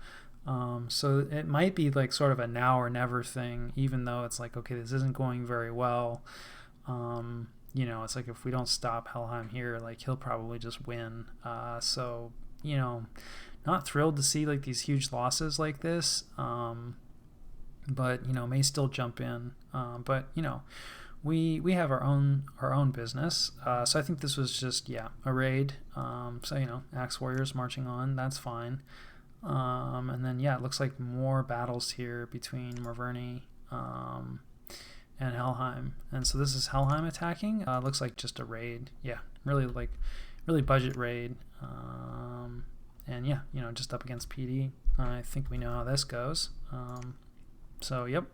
So it might be like sort of a now or never thing, even though it's like, okay, this isn't going very well. It's like, if we don't stop Helheim here, like, he'll probably just win. So, not thrilled to see like these huge losses like this. But may still jump in. But we have our own business. So I think this was just a raid. So Axe Warriors marching on, that's fine. And then it looks like more battles here between Marverni and Helheim. And so this is Helheim attacking. Looks like just a raid. Yeah, really budget raid. And just up against PD. I think we know how this goes. So yep,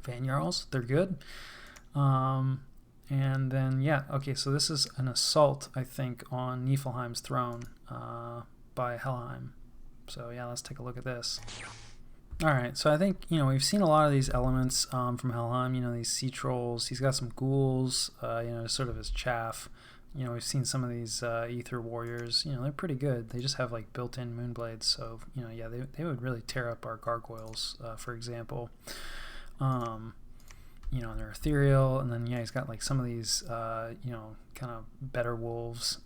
Van Jarls, they're good. And then okay, so this is an assault, I think, on Niflheim's throne by Helheim. So let's take a look at this. Alright, so I think, we've seen a lot of these elements from Helheim, these sea trolls. He's got some ghouls, sort of his chaff. We've seen some of these ether warriors. They're pretty good. They just have like built-in moonblades, so they would really tear up our gargoyles, for example. They're ethereal, and then he's got like some of these kind of better wolves.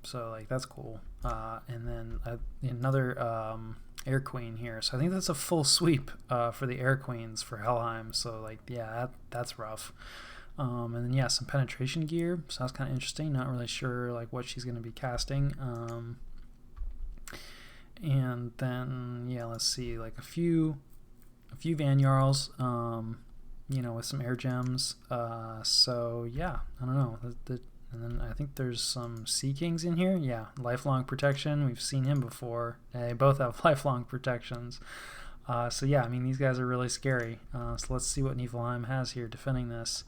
So like that's cool. And then another air queen here. So I think that's a full sweep for the air queens for Helheim. So like that's rough. And then some penetration gear, so that's kind of interesting. Not really sure like what she's going to be casting. And then let's see, like a few Van Jarls, with some air gems. So I don't know. And then I think there's some Sea Kings in here. Lifelong protection. We've seen him before. They both have lifelong protections. So I mean, these guys are really scary. So let's see what Niflheim has here defending this.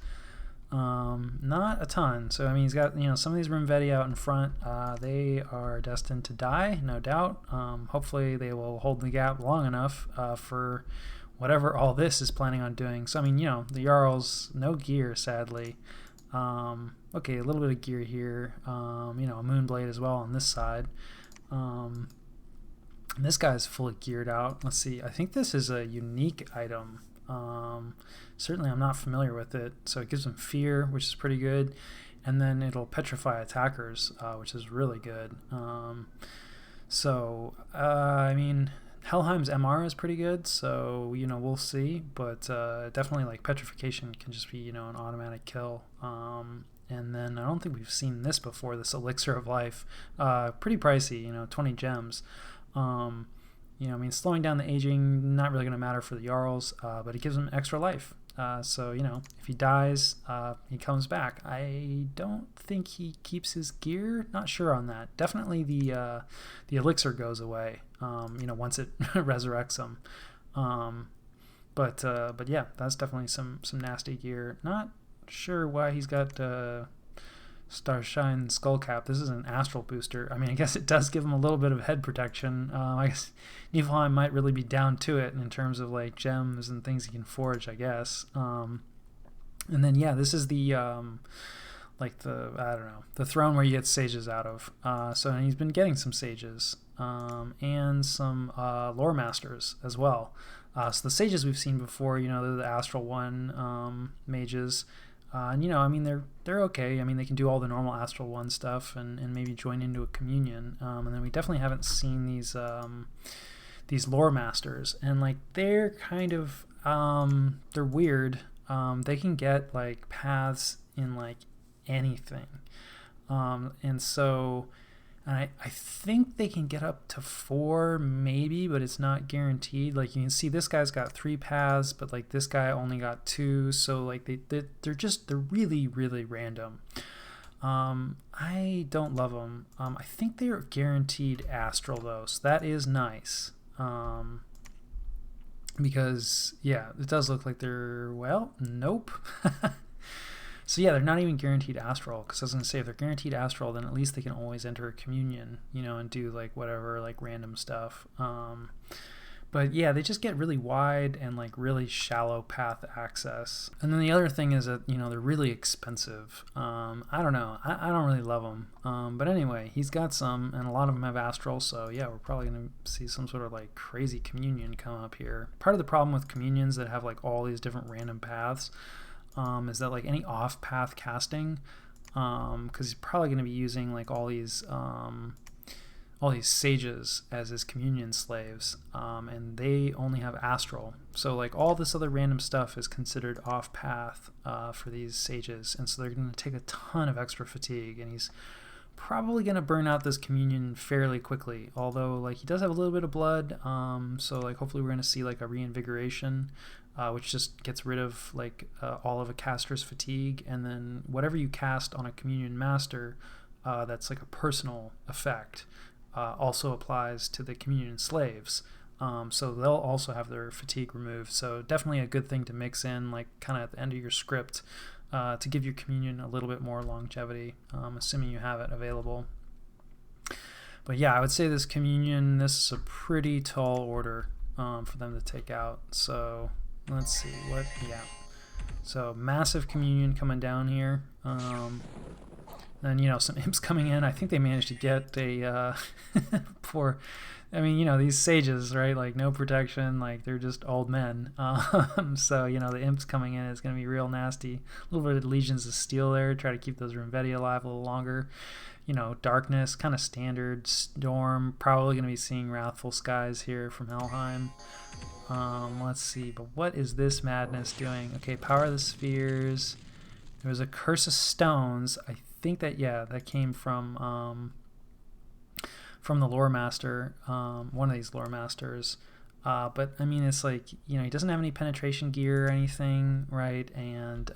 Not a ton. So I mean, he's got some of these Rimvetti out in front. They are destined to die, no doubt. Hopefully they will hold the gap long enough for whatever all this is planning on doing. So I mean, the Jarls, no gear, sadly. Okay, a little bit of gear here. A Moonblade as well on this side. And this guy's fully geared out. Let's see. I think this is a unique item. Certainly I'm not familiar with it. So it gives them fear, which is pretty good. And then it'll petrify attackers, which is really good. I mean, Helheim's MR is pretty good, so we'll see. But definitely like petrification can just be an automatic kill. And then I don't think we've seen this before. This Elixir of Life, pretty pricey. 20 gems. I mean, slowing down the aging, not really going to matter for the Jarls, but it gives him extra life. So if he dies, he comes back. I don't think he keeps his gear. Not sure on that. Definitely the elixir goes away. Once it resurrects him. But yeah, that's definitely some nasty gear. Not sure why he's got Starshine Skullcap. This is an astral booster. I mean, I guess it does give him a little bit of head protection. I guess Niflheim might really be down to it in terms of like gems and things he can forge, I guess. And then this is the like the throne where you get sages out of. So he's been getting some sages and some lore masters as well. So the sages we've seen before, they're the Astral One mages. And I mean, they're okay. I mean, they can do all the normal Astral One stuff and maybe join into a communion. And then we definitely haven't seen these lore masters, and like they're kind of they're weird. They can get like paths in like anything, and so. And I think they can get up to 4 maybe, but it's not guaranteed. Like you can see this guy's got 3 paths, but like this guy only got 2. So like they're really, really random. I don't love them. I think they're guaranteed astral though, so that is nice. Because yeah, it does look like they're, well, nope. So yeah, they're not even guaranteed astral, because I was going to say, if they're guaranteed astral, then at least they can always enter a communion, and do like whatever, like random stuff. But yeah, they just get really wide and like really shallow path access. And then the other thing is that, they're really expensive. I don't know. I don't really love them. But anyway, he's got some, and a lot of them have astral. So yeah, we're probably going to see some sort of like crazy communion come up here. Part of the problem with communions that have like all these different random paths is that like any off-path casting, because he's probably going to be using like all these sages as his communion slaves, and they only have astral. So like all this other random stuff is considered off-path for these sages, and so they're going to take a ton of extra fatigue, and he's probably going to burn out this communion fairly quickly, although like he does have a little bit of blood, so like hopefully we're going to see like a reinvigoration, which just gets rid of like all of a caster's fatigue, and then whatever you cast on a communion master that's like a personal effect also applies to the communion slaves, so they'll also have their fatigue removed. So definitely a good thing to mix in like kind of at the end of your script to give your communion a little bit more longevity, assuming you have it available. But yeah, I would say this communion, this is a pretty tall order for them to take out. So let's see what, yeah. So massive communion coming down here. Then, some imps coming in. I think they managed to get a poor, I mean, these sages, right? Like no protection, like they're just old men. So, the imps coming in is going to be real nasty. A little bit of Legions of Steel there, try to keep those Rimvetti alive a little longer. Darkness, kind of standard. Storm, probably going to be seeing Wrathful Skies here from Helheim. Let's see, but what is this madness doing? Okay, Power of the Spheres. There was a Curse of Stones. I think that, yeah, that came from the lore master, one of these lore masters. But I mean, it's like, he doesn't have any penetration gear or anything, right? And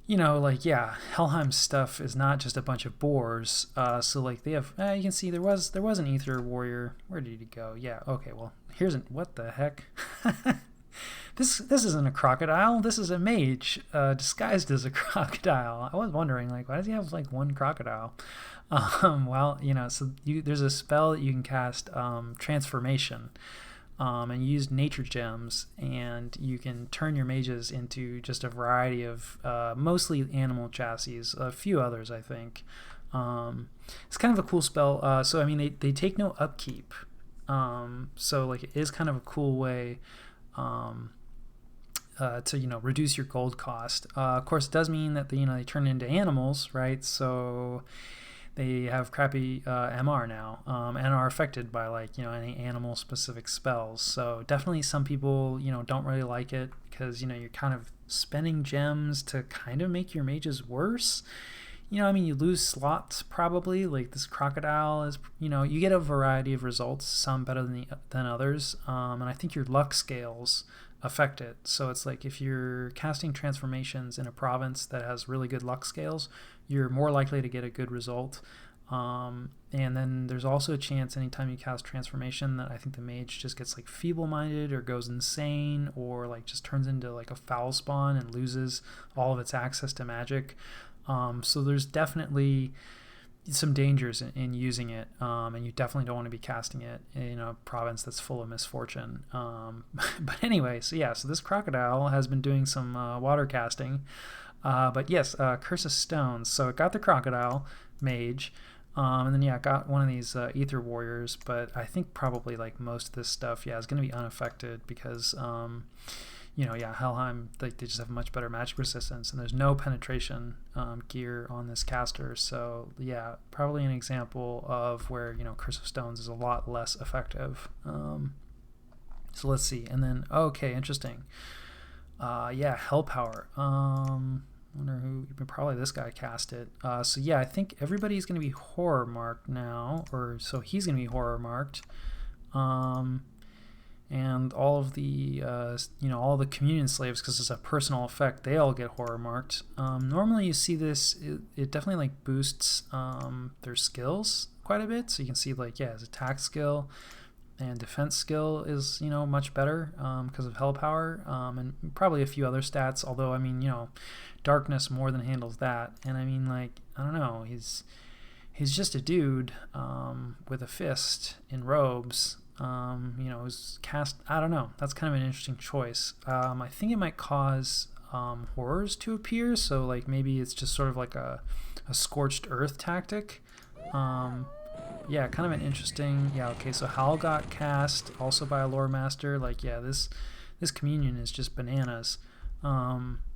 like, yeah, Helheim's stuff is not just a bunch of boars. So like they have, you can see there was an Aether Warrior. Where did he go? Yeah, okay, well, what the heck? This isn't a crocodile. This is a mage disguised as a crocodile. I was wondering, like, why does he have like one crocodile? Well, so there's a spell that you can cast, Transformation, and use nature gems, and you can turn your mages into just a variety of mostly animal chassis, a few others, I think. It's kind of a cool spell. So I mean, they take no upkeep. So like it is kind of a cool way to reduce your gold cost. Of course, it does mean that they turn into animals, right? So they have crappy MR now, and are affected by like any animal specific spells. So definitely some people don't really like it, because you're kind of spending gems to kind of make your mages worse. I mean, you lose slots probably. Like this crocodile is, you get a variety of results, some better than others, and I think your luck scales affect it. So it's like if you're casting transformations in a province that has really good luck scales, you're more likely to get a good result. And then there's also a chance anytime you cast transformation that I think the mage just gets like feeble-minded or goes insane, or like just turns into like a foul spawn and loses all of its access to magic. So there's definitely some dangers in using it, and you definitely don't want to be casting it in a province that's full of misfortune. But anyway, so this crocodile has been doing some water casting, but yes, Curse of Stones. So it got the crocodile mage, And then yeah, I got one of these Ether Warriors, but I think probably like most of this stuff, yeah, is going to be unaffected because, you know, yeah, Helheim, like they just have much better magic resistance, and there's no penetration gear on this caster. So yeah, probably an example of where, you know, Curse of Stones is a lot less effective. So let's see, and then okay, interesting. Yeah, Hell Power. Wonder who, probably this guy cast it. So yeah, I think everybody's going to be horror marked now, or so he's going to be horror marked. And all of the, you know, all the communion slaves, because it's a personal effect, they all get horror marked. Normally you see this, it definitely like boosts their skills quite a bit. So you can see like, yeah, his attack skill and defense skill is, you know, much better because of Hell Power, and probably a few other stats, although I mean, you know, darkness more than handles that. And I mean, like, I don't know, he's just a dude with a fist in robes. You know, who's cast, I don't know, that's kind of an interesting choice. I think it might cause horrors to appear, so like maybe it's just sort of like a scorched earth tactic. Yeah, kind of an interesting, yeah, okay, so Howl got cast also by a lore master. Like, yeah, this communion is just bananas.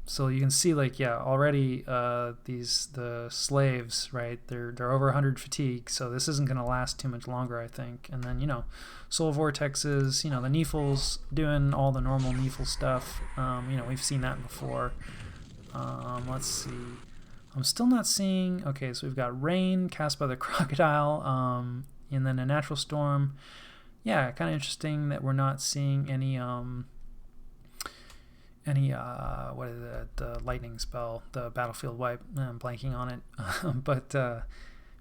So you can see, like, yeah, already the slaves, right, they're over 100 fatigue, so this isn't going to last too much longer, I think. And then, you know, soul vortexes, you know, the Nephal's doing all the normal Nephal stuff. You know, we've seen that before. Let's see. I'm still not seeing, okay, so we've got rain cast by the crocodile, and then a natural storm. Yeah, kind of interesting that we're not seeing any what is it, the lightning spell, the battlefield wipe. I'm blanking on it.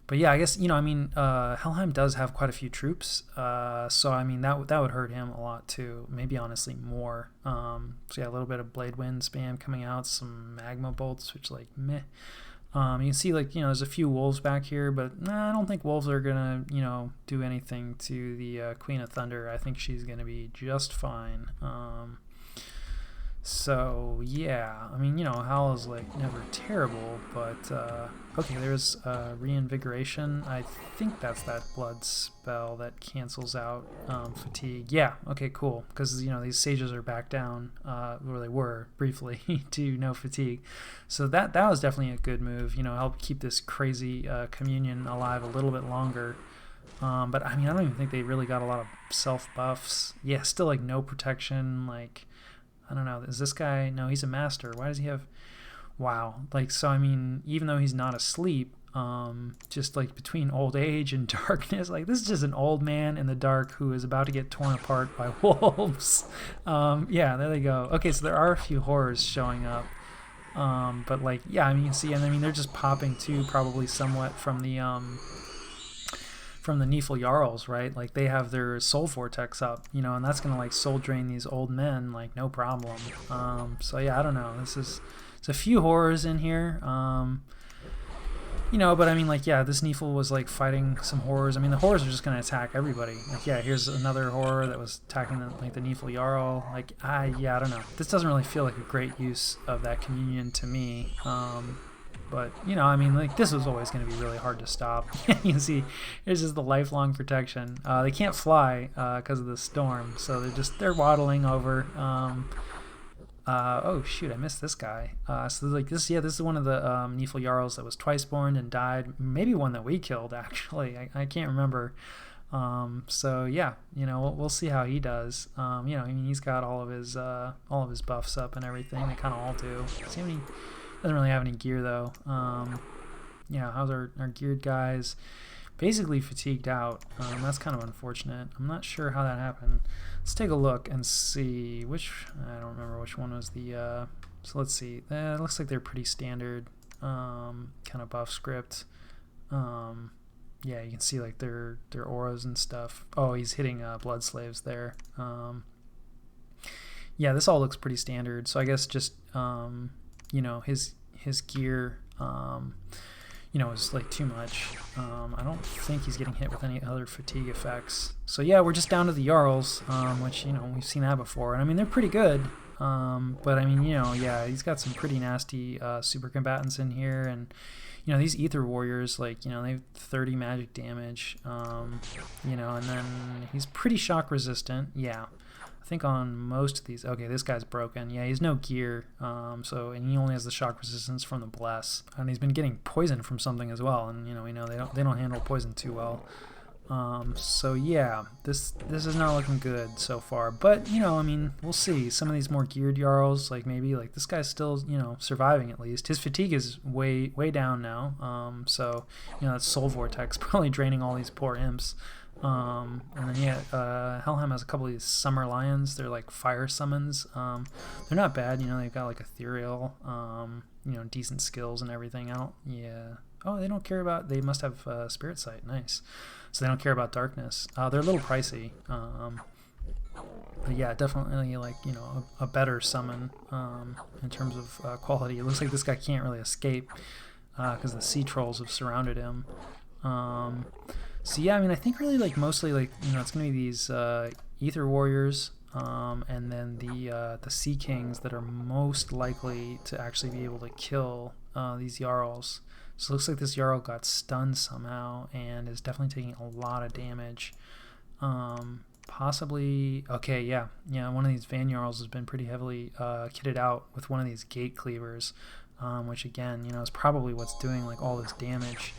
But yeah, I guess, you know, I mean, Helheim does have quite a few troops, so I mean that would hurt him a lot too, maybe honestly more. So yeah, a little bit of blade wind spam coming out, some magma bolts, which like meh. You can see, like, you know, there's a few wolves back here, but nah, I don't think wolves are gonna, you know, do anything to the Queen of Thunder. I think she's gonna be just fine. So yeah, I mean, you know, Howl is like never terrible, but okay, there's reinvigoration. I think that's that blood spell that cancels out fatigue. Yeah, okay, cool, because, you know, these sages are back down where they were briefly to no fatigue. So that was definitely a good move, you know, help keep this crazy communion alive a little bit longer. But I mean, I don't even think they really got a lot of self buffs. Yeah, still like no protection, like, I don't know, is this guy, no, he's a master, why does he have, wow, like, so I mean, even though he's not asleep, just like between old age and darkness, like, this is just an old man in the dark who is about to get torn apart by wolves. Yeah, there they go. Okay, so there are a few horrors showing up, but like, yeah, I mean, you can see, and I mean, they're just popping too, probably somewhat from the Nephal Jarls, right? Like, they have their soul vortex up, you know, and that's gonna like soul drain these old men, like, no problem. So yeah, I don't know. It's a few horrors in here, you know, but I mean, like, yeah, this Nephal was like fighting some horrors. I mean, the horrors are just gonna attack everybody. Like, yeah, here's another horror that was attacking the Nephal Jarl. Like, yeah, I don't know. This doesn't really feel like a great use of that communion to me. But, you know, I mean, like, this was always going to be really hard to stop. You can see there's just the lifelong protection. They can't fly because of the storm, so they're waddling over. Oh shoot, I missed this guy. So like this is one of the Nephal Jarls that was twice born and died. Maybe one that we killed, actually. I can't remember. So yeah, you know, we'll see how he does. You know, I mean, he's got all of his buffs up and everything. They kind of all do. See how many. Doesn't really have any gear though. Yeah, how's our geared guys? Basically fatigued out. That's kind of unfortunate. I'm not sure how that happened. Let's take a look and see which. I don't remember which one was the. So let's see. It looks like they're pretty standard. Kind of buff script. Yeah, you can see like their auras and stuff. Oh, he's hitting blood slaves there. Yeah, this all looks pretty standard. So I guess just. You know, his gear, you know, is like too much. I don't think he's getting hit with any other fatigue effects. So yeah, we're just down to the Jarls, which, you know, we've seen that before. And I mean, they're pretty good. But I mean, yeah, he's got some pretty nasty super combatants in here, and these ether warriors, like, they have 30 magic damage, and then he's pretty shock resistant. Yeah, I think on most of these. Okay, this guy's broken. Yeah, he's no gear, and he only has the shock resistance from the bless, and he's been getting poison from something as well, and we know they don't handle poison too well. So yeah, this is not looking good so far, but I mean, we'll see. Some of these more geared Jarls, like maybe like this guy's still surviving at least. His fatigue is way down now, so that soul vortex probably draining all these poor imps. And then yeah, Helheim has a couple of these summer lions. They're like fire summons. They're not bad. They've got like ethereal, decent skills and everything. Yeah. Oh, they don't care about. They must have spirit sight. Nice. So they don't care about darkness. They're a little pricey. But yeah, definitely like a better summon in terms of quality. It looks like this guy can't really escape because the sea trolls have surrounded him. So yeah, I mean, I think really like mostly like it's gonna be these ether warriors, and then the sea kings that are most likely to actually be able to kill these Jarls. So it looks like this Jarl got stunned somehow and is definitely taking a lot of damage. Possibly, okay, yeah, one of these Van Jarls has been pretty heavily kitted out with one of these gate cleavers, which again, is probably what's doing like all this damage.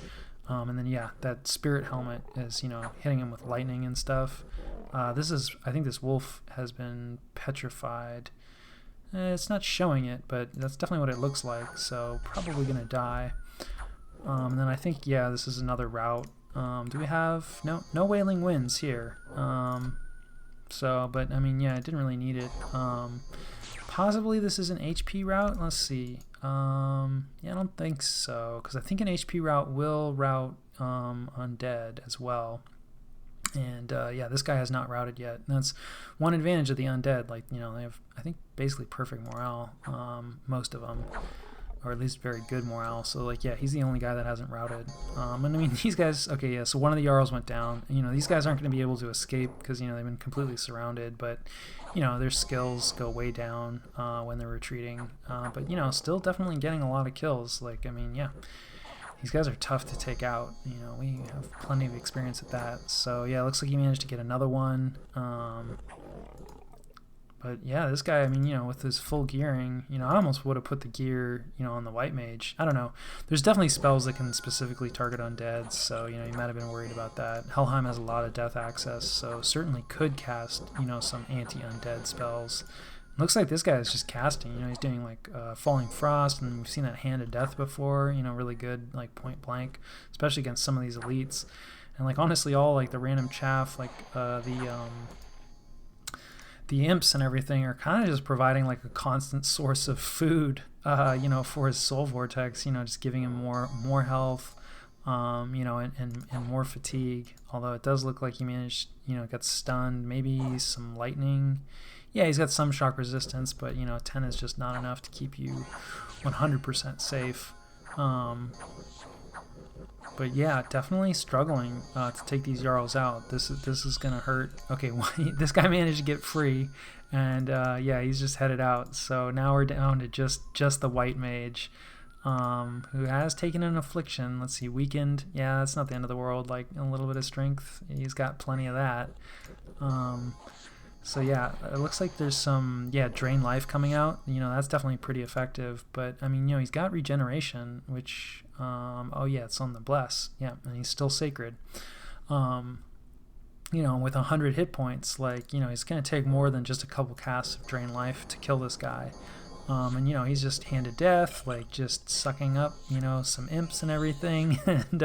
And then yeah, that spirit helmet is hitting him with lightning and stuff. I think this wolf has been petrified. It's not showing it, but that's definitely what it looks like, so probably gonna die. And then I think, yeah, this is another route. Do we have no wailing winds here? But I mean, yeah, I didn't really need it. Possibly this is an HP route. Let's see. Yeah, I don't think so, because I think an HP route will route undead as well. And yeah, this guy has not routed yet. And that's one advantage of the undead. Like, they have, I think, basically perfect morale, most of them. Or at least very good morale. So like, yeah, he's the only guy that hasn't routed. And I mean, these guys, okay, yeah, so one of the Jarls went down. These guys aren't going to be able to escape because they've been completely surrounded, but their skills go way down when they're retreating. But still definitely getting a lot of kills. Like, I mean, yeah, these guys are tough to take out. We have plenty of experience at that. So yeah, it looks like he managed to get another one. But yeah, this guy, I mean, with his full gearing, I almost would have put the gear, on the white mage. I don't know. There's definitely spells that can specifically target undead, so, you might have been worried about that. Helheim has a lot of death access, so certainly could cast, some anti-undead spells. Looks like this guy is just casting, he's doing like Falling Frost, and we've seen that Hand of Death before, really good, like point blank, especially against some of these elites. And like, honestly, all like the random chaff, like the imps and everything are kind of just providing like a constant source of food, for his soul vortex, just giving him more health, and more fatigue. Although it does look like he managed, got stunned, maybe some lightning. Yeah, he's got some shock resistance, but 10 is just not enough to keep you 100% safe. But yeah, definitely struggling to take these Jarls out. This is gonna hurt. Okay, this guy managed to get free, and yeah, he's just headed out. So now we're down to just the white mage, who has taken an affliction. Let's see, weakened. Yeah, that's not the end of the world. Like a little bit of strength, he's got plenty of that. So yeah, it looks like there's some drain life coming out. That's definitely pretty effective. But I mean, he's got regeneration, which oh yeah, it's on the bless. Yeah, and he's still sacred. With 100 hit points, like he's gonna take more than just a couple casts of drain life to kill this guy. And he's just Hand of Death, like just sucking up some imps and everything. And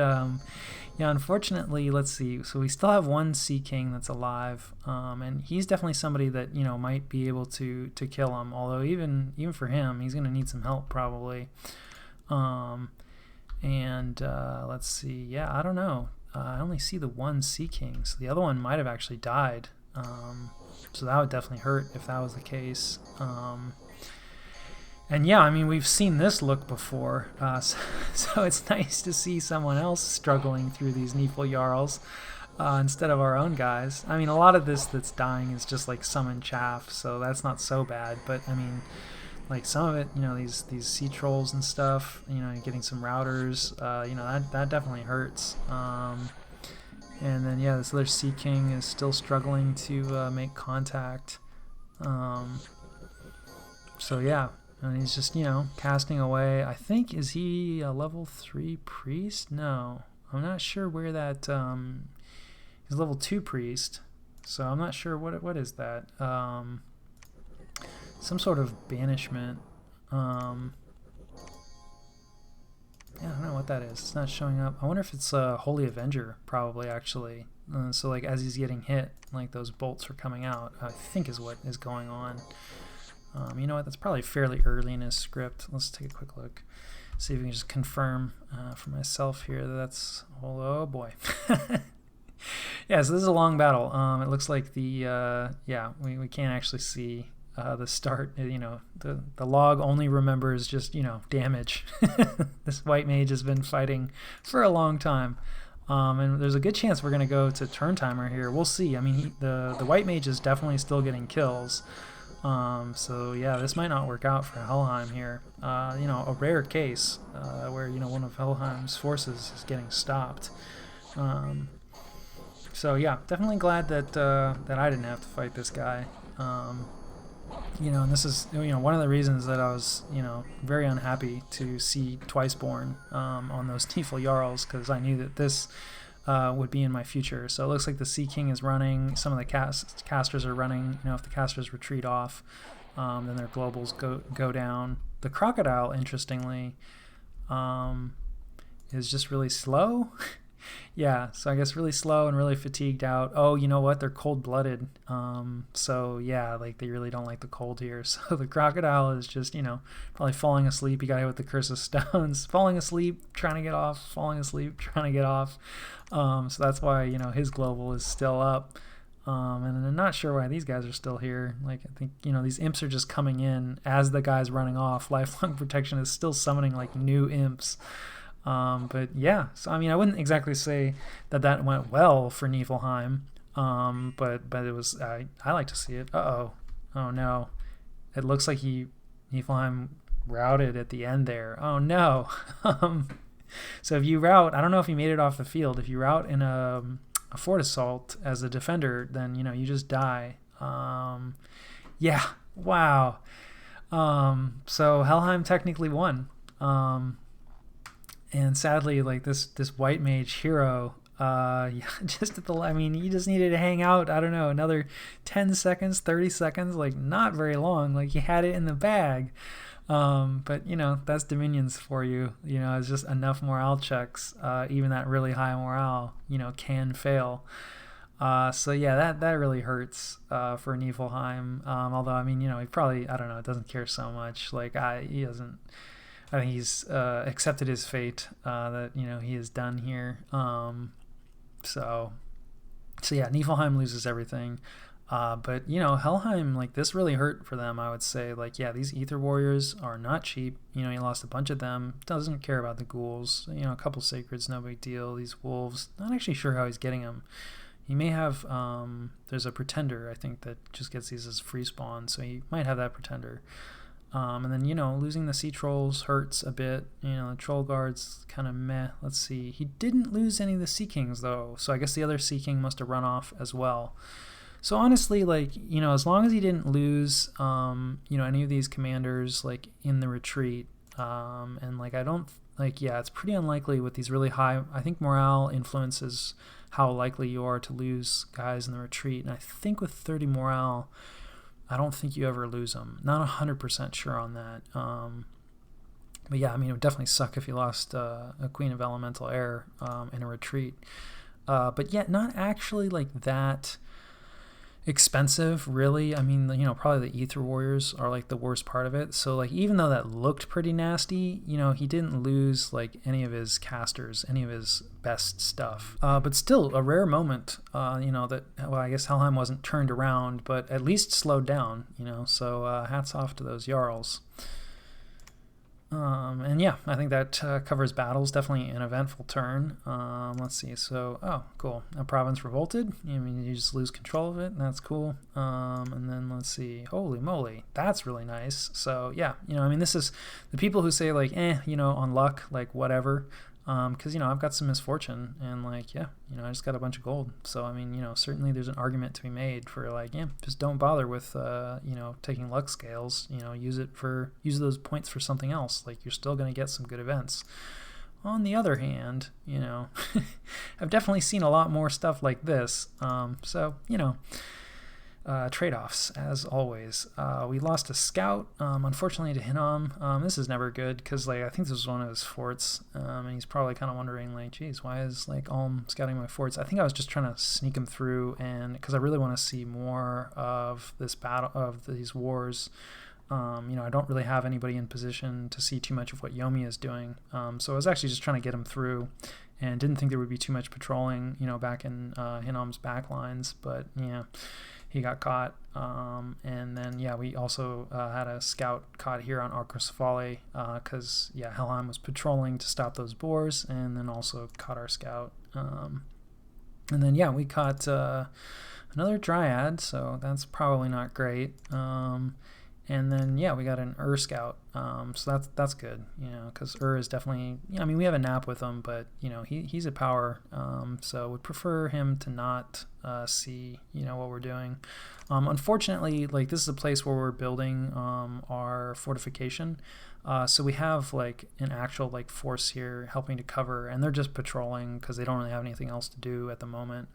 yeah, unfortunately, let's see. So we still have one Sea King that's alive, and he's definitely somebody that might be able to kill him. Although even for him, he's gonna need some help probably. And let's see. Yeah, I don't know. I only see the one Sea King, so the other one might have actually died. So that would definitely hurt if that was the case. And yeah, I mean, we've seen this look before, so it's nice to see someone else struggling through these Neephil Jarls. instead of our own guys. I mean, a lot of this that's dying is just like summon chaff, so that's not so bad. But I mean, like some of it, you know, these sea trolls and stuff, you know, getting some routers, you know, that definitely hurts. And then yeah, this other Sea King is still struggling to make contact. So yeah, and he's just, you know, casting away. I think, is he a level 3 priest? No, I'm not sure where that. He's level 2 priest, so I'm not sure what is that. Some sort of banishment. Yeah, I don't know what that is. It's not showing up. I wonder if it's a Holy Avenger, probably, actually. So, like, as he's getting hit, like, those bolts are coming out, I think is what is going on. You know what? That's probably fairly early in his script. Let's take a quick look. See if we can just confirm for myself here that that's... Oh, boy. Yeah, so this is a long battle. It looks like the... yeah, we can't actually see... the start, you know, the log only remembers just, you know, damage. This white mage has been fighting for a long time, and there's a good chance we're going to go to turn timer here. We'll see. I mean, the white mage is definitely still getting kills, so yeah, this might not work out for Helheim here. You know, a rare case where, you know, one of Helheim's forces is getting stopped. So yeah, definitely glad that that I didn't have to fight this guy. You know, and this is, you know, one of the reasons that I was, you know, very unhappy to see Twiceborn on those Tiefel Jarls, because I knew that this would be in my future. So it looks like the Sea King is running, some of the casters are running. You know, if the casters retreat off, then their globals go down. The Crocodile, interestingly, is just really slow. Yeah, so I guess really slow and really fatigued out. Oh, you know what? They're cold-blooded. So yeah, like they really don't like the cold here. So the Crocodile is just, you know, probably falling asleep. You got hit with the Curse of Stones. Falling asleep, trying to get off. Falling asleep, trying to get off. So that's why, you know, his global is still up. And I'm not sure why these guys are still here. Like, I think, you know, these imps are just coming in as the guy's running off. Lifelong Protection is still summoning, like, new imps. But yeah, so I mean, I wouldn't exactly say that went well for Niflheim, but it was, I like to see it. Oh no, it looks like Niflheim routed at the end there. Oh no. So if you rout, I don't know if you made it off the field. If you rout in a fort assault as a defender, then, you know, you just die. Yeah, wow. So Helheim technically won. And sadly, like this white mage hero, yeah, just at the, I mean, you just needed to hang out, I don't know, another 10 seconds, 30 seconds, like not very long, like you had it in the bag. But you know, that's Dominions for you. You know, it's just enough morale checks. Even that really high morale, you know, can fail. So yeah, that really hurts for Niflheim. Although, I mean, you know, he probably, I don't know, doesn't care so much. Like he doesn't. I think he's accepted his fate, that, you know, he is done here. So yeah, Niflheim loses everything. But, you know, Helheim, like, this really hurt for them, I would say. Like, yeah, these Ether Warriors are not cheap. You know, he lost a bunch of them. Doesn't care about the ghouls. You know, a couple Sacreds, no big deal. These wolves, not actually sure how he's getting them. He may have, there's a Pretender, I think, that just gets these as free spawn. So he might have that Pretender. And then, you know, losing the Sea Trolls hurts a bit. You know, the Troll Guard's kind of meh. Let's see. He didn't lose any of the Sea Kings, though. So I guess the other Sea King must have run off as well. So honestly, like, you know, as long as he didn't lose, you know, any of these commanders, like, in the retreat, and, like, I don't, like, yeah, it's pretty unlikely with these really high, I think morale influences how likely you are to lose guys in the retreat. And I think with 30 morale, I don't think you ever lose them. Not 100% sure on that. But yeah, I mean, it would definitely suck if you lost a Queen of Elemental Air in a retreat. But yeah, not actually like that expensive, really. I mean, you know, probably the Ether Warriors are like the worst part of it. So like, even though that looked pretty nasty, you know, he didn't lose like any of his casters, any of his best stuff. But still a rare moment, you know, that, well, I guess Helheim wasn't turned around, but at least slowed down, you know, so hats off to those Jarls. And yeah, I think that covers battles. Definitely an eventful turn. Let's see. So, oh, cool. A province revolted. I mean, you just lose control of it. And that's cool. And then let's see. Holy moly, that's really nice. So yeah, I mean, this is the people who say like, on luck, like whatever. Because I've got some misfortune, and like I just got a bunch of gold. So I mean, certainly there's an argument to be made for like, just don't bother with taking luck scales. Use those points for something else. Like you're still going to get some good events. On the other hand, I've definitely seen a lot more stuff like this. So trade-offs as always. We lost a scout, unfortunately, to Hinnom. This is never good because I think this was one of his forts, and he's probably kind of wondering like, geez, why is Ulm scouting my forts? I think I was just trying to sneak him through, and because I really want to see more of this battle, of these wars. I don't really have anybody in position to see too much of what Yomi is doing, so I was actually just trying to get him through, and didn't think there would be too much patrolling back in Hinnom's back lines, but yeah, he got caught. And then we also had a scout caught here on Arcosfale because Helheim was patrolling to stop those boars, and then also caught our scout. And then we caught another dryad, so that's probably not great. And then we got an scout, so that's good, because is definitely, I mean, we have a nap with him, but he's a power, so would prefer him to not see what we're doing. Unfortunately, like this is a place where we're building our fortification, so we have like an actual force here helping to cover, and they're just patrolling because they don't really have anything else to do at the moment.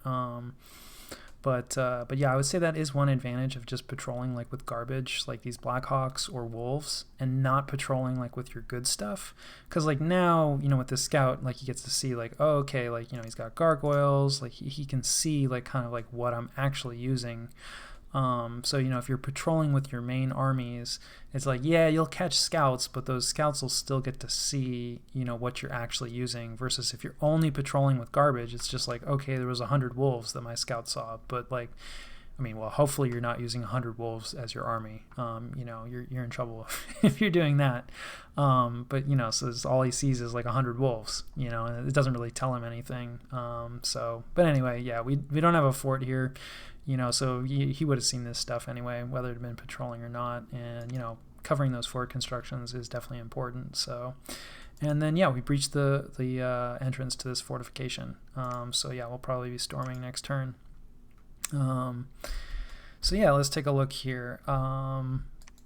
But yeah, I would say that is one advantage of just patrolling with garbage, like these Blackhawks or Wolves, and not patrolling with your good stuff. Because now, with this scout, he gets to see oh, okay, he's got gargoyles, he can see kind of what I'm actually using. So if you're patrolling with your main armies, it's you'll catch scouts, but those scouts will still get to see what you're actually using, versus if you're only patrolling with garbage, it's just okay, there was 100 wolves that my scout saw, but hopefully you're not using 100 wolves as your army. You're in trouble if you're doing that. But so all he sees is 100 wolves, and it doesn't really tell him anything. But anyway, we don't have a fort here. So he would have seen this stuff anyway, whether it had been patrolling or not. And, covering those fort constructions is definitely important. So, and then, we breached the entrance to this fortification. So, we'll probably be storming next turn. So, let's take a look here.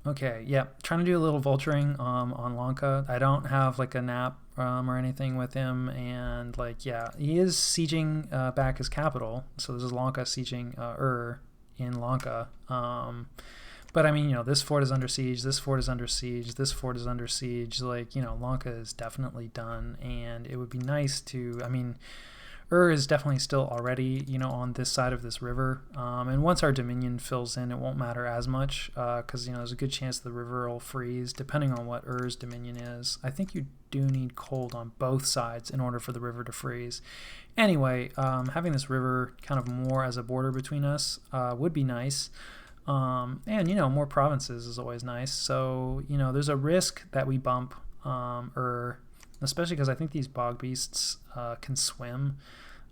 Okay, trying to do a little vulturing on Lanka. I don't have a nap or anything with him, and he is sieging back his capital. So this is Lanka sieging in Lanka. But I mean, this fort is under siege, this fort is under siege, this fort is under siege. Lanka is definitely done, and it would be nice to, I mean, is definitely still already, on this side of this river. And once our dominion fills in, it won't matter as much because, there's a good chance the river will freeze depending on what dominion is. I think you do need cold on both sides in order for the river to freeze. Anyway, having this river kind of more as a border between us would be nice. And, more provinces is always nice. So, there's a risk that we bump especially because I think these bog beasts can swim,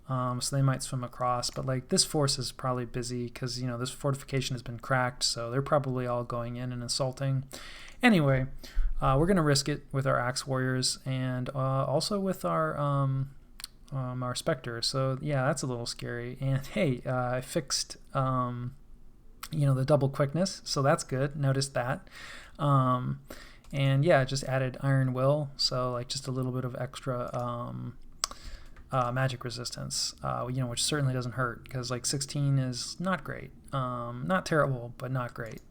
so they might swim across. But this force is probably busy because this fortification has been cracked, so they're probably all going in and assaulting. Anyway, we're gonna risk it with our axe warriors and also with our specter. So yeah, that's a little scary. And hey, I fixed the double quickness, so that's good. Noticed that. And yeah, just added Iron Will, so just a little bit of extra magic resistance, which certainly doesn't hurt because 16 is not great, not terrible, but not great.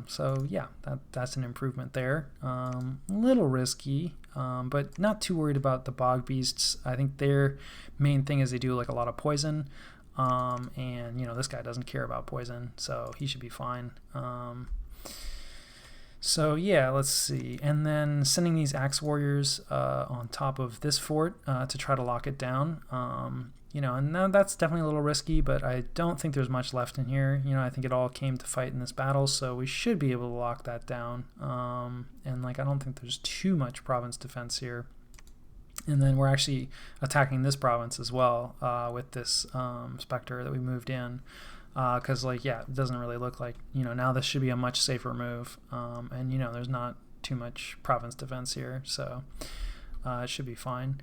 So yeah, that's an improvement there. A little risky, but not too worried about the bog beasts. I think their main thing is they do a lot of poison, and this guy doesn't care about poison, so he should be fine. So yeah, let's see. And then sending these axe warriors on top of this fort to try to lock it down. And that's definitely a little risky, but I don't think there's much left in here. I think it all came to fight in this battle, so we should be able to lock that down. And I don't think there's too much province defense here. And then we're actually attacking this province as well with this Spectre that we moved in. Because, it doesn't really look like, now this should be a much safer move. And, there's not too much province defense here, so it should be fine.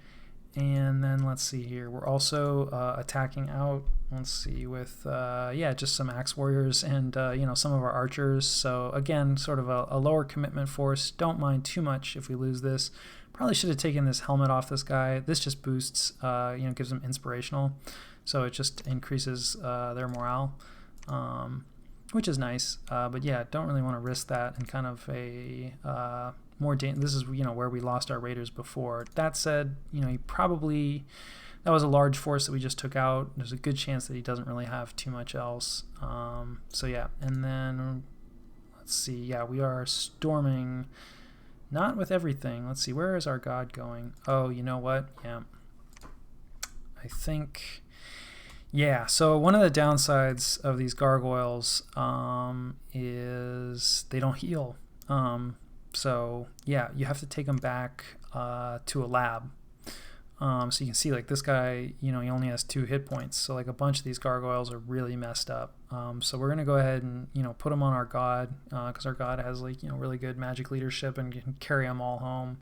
And then let's see here. We're also attacking out, let's see, with, just some Axe Warriors and, some of our archers. So, again, sort of a lower commitment force. Don't mind too much if we lose this. Probably should have taken this helmet off this guy. This just boosts, gives them inspirational. So it just increases their morale, which is nice. But yeah, don't really want to risk that in kind of a this is where we lost our raiders before. That said, that was a large force that we just took out. There's a good chance that he doesn't really have too much else. So yeah, and then let's see. Yeah, we are storming. Not with everything. Let's see, where is our god going? Oh, you know what? Yeah. I think... Yeah, so one of the downsides of these gargoyles is they don't heal. So, yeah, you have to take them back to a lab. So you can see, this guy, he only has 2 hit points. So, a bunch of these gargoyles are really messed up. So we're going to go ahead and, put them on our god, because our god has, really good magic leadership and can carry them all home.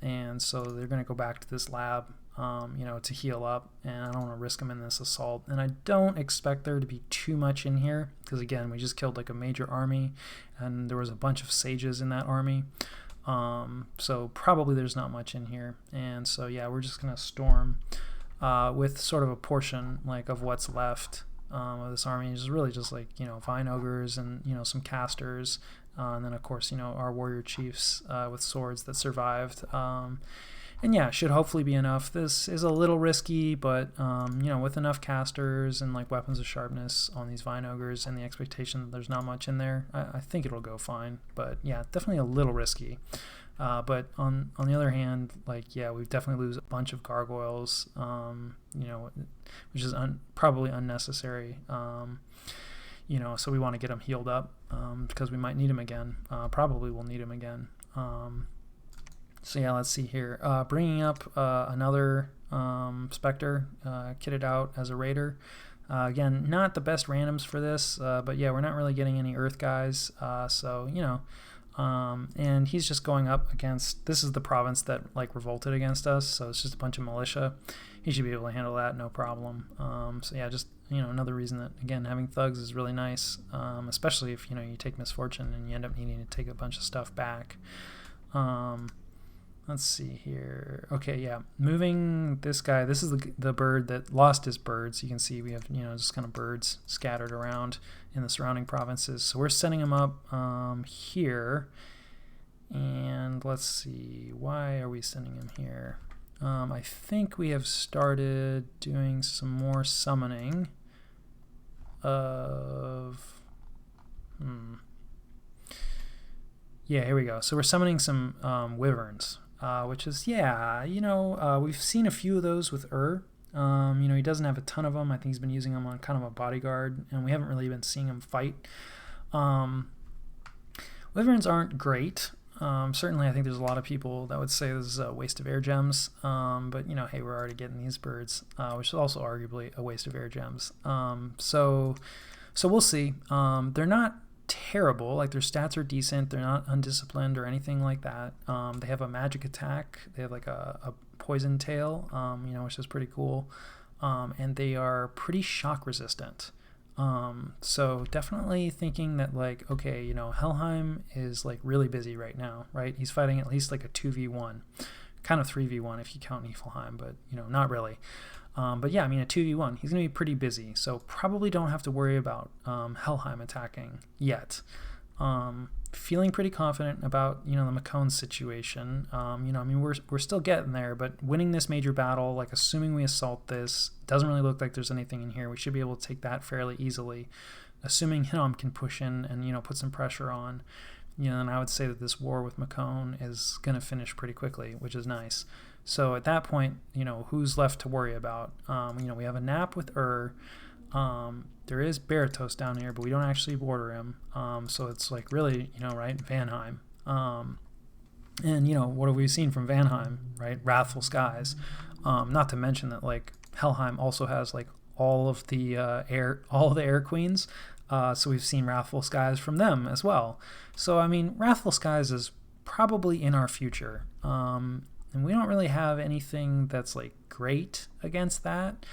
And so they're going to go back to this lab, to heal up. And I don't want to risk them in this assault. And I don't expect there to be too much in here, because, again, we just killed, a major army, and there was a bunch of sages in that army. So probably there's not much in here, and so yeah, we're just gonna storm with sort of a portion of what's left of this army. It's really just vine ogres and some casters, and then of course our warrior chiefs with swords that survived. And yeah, should hopefully be enough. This is a little risky, but with enough casters and weapons of sharpness on these vine ogres and the expectation that there's not much in there, I think it'll go fine. But yeah, definitely a little risky. But on the other hand, yeah, we definitely lose a bunch of gargoyles, which is probably unnecessary. So we want to get them healed up because we might need them again. Probably we'll need them again. So yeah, let's see here. Bringing up another Spectre, kitted out as a raider. Again, not the best randoms for this, but yeah, we're not really getting any earth guys. And he's just going up against, this is the province that revolted against us, so it's just a bunch of militia. He should be able to handle that, no problem. So yeah, just another reason that, again, having thugs is really nice, especially if you take misfortune and you end up needing to take a bunch of stuff back. Let's see here. Okay, yeah, moving this guy. This is the bird that lost his birds. You can see we have just kind of birds scattered around in the surrounding provinces. So we're setting him up here, and let's see, why are we sending him here? I think we have started doing some more summoning of yeah, here we go. So we're summoning some wyverns. Which is, yeah, we've seen a few of those with he doesn't have a ton of them. I think he's been using them on kind of a bodyguard, and we haven't really been seeing him fight. Wyverns aren't great. Certainly I think there's a lot of people that would say this is a waste of air gems, but hey, we're already getting these birds, which is also arguably a waste of air gems. So we'll see. They're not terrible. Their stats are decent. They're not undisciplined or anything like that. They have a magic attack. They have a poison tail, which is pretty cool. And they are pretty shock resistant. So definitely thinking that okay, Helheim is really busy right now, right? He's fighting at least a 2v1, kind of 3v1 if you count Niflheim, but not really. But yeah, I mean, a 2v1, he's going to be pretty busy, so probably don't have to worry about Helheim attacking yet. Feeling pretty confident about, the Macone situation. I mean, we're still getting there, but winning this major battle, assuming we assault this, doesn't really look like there's anything in here. We should be able to take that fairly easily, assuming Hinnom can push in and, put some pressure on. and I would say that this war with Macon is going to finish pretty quickly, which is nice. So at that point, who's left to worry about? We have a nap with there is Baratos down here, but we don't actually border him. So it's like really, right, Vanheim. And what have we seen from Vanheim, right? Wrathful Skies. Not to mention that like Helheim also has like all of the air queens. So we've seen Wrathful Skies from them as well. So I mean, Wrathful Skies is probably in our future. And we don't really have anything that's like great against that.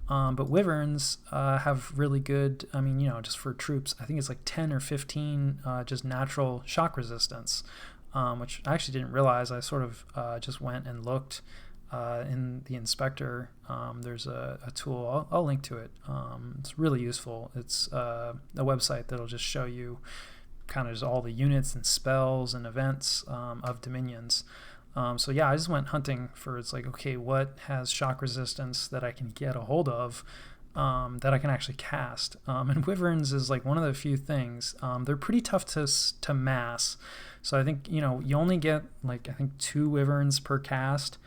But Wyverns have really good, just for troops, I think it's like 10 or 15 just natural shock resistance, which I actually didn't realize. I sort of just went and looked in the inspector. There's a tool, I'll link to it. It's really useful. It's a website that'll just show you kind of just all the units and spells and events of Dominions. So yeah, I just went hunting for, it's like, okay, what has shock resistance that I can get a hold of that I can actually cast? And Wyverns is like one of the few things. They're pretty tough to mass. So I think, you only get like, I think 2 Wyverns per cast,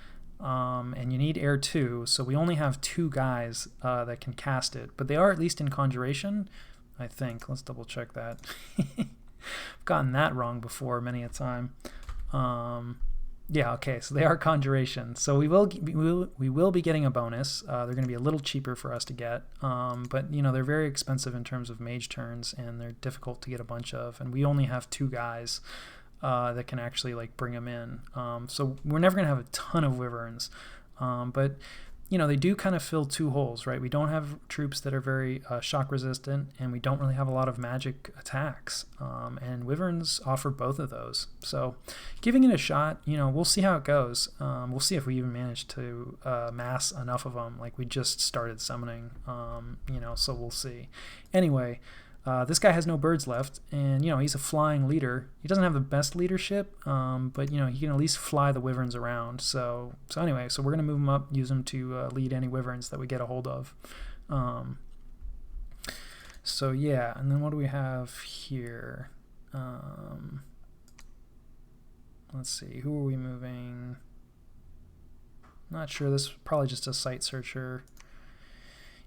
and you need air 2. So we only have 2 guys that can cast it, but they are at least in conjuration, I think. Let's double check that. I've gotten that wrong before many a time. Yeah, okay, so they are conjuration. So we will be getting a bonus. They're going to be a little cheaper for us to get, but they're very expensive in terms of mage turns, and they're difficult to get a bunch of. And we only have 2 guys that can actually like bring them in. So we're never going to have a ton of Wyverns, but they do kind of fill 2 holes, right? We don't have troops that are very shock resistant, and we don't really have a lot of magic attacks. And Wyverns offer both of those. So giving it a shot, we'll see how it goes. We'll see if we even manage to mass enough of them. Like we just started summoning, so we'll see. Anyway, this guy has no birds left, and he's a flying leader. He doesn't have the best leadership, but he can at least fly the Wyverns around. So anyway, so we're gonna move him up, use him to lead any Wyverns that we get a hold of. So yeah, and then what do we have here? Let's see, who are we moving? Not sure. This is probably just a site searcher.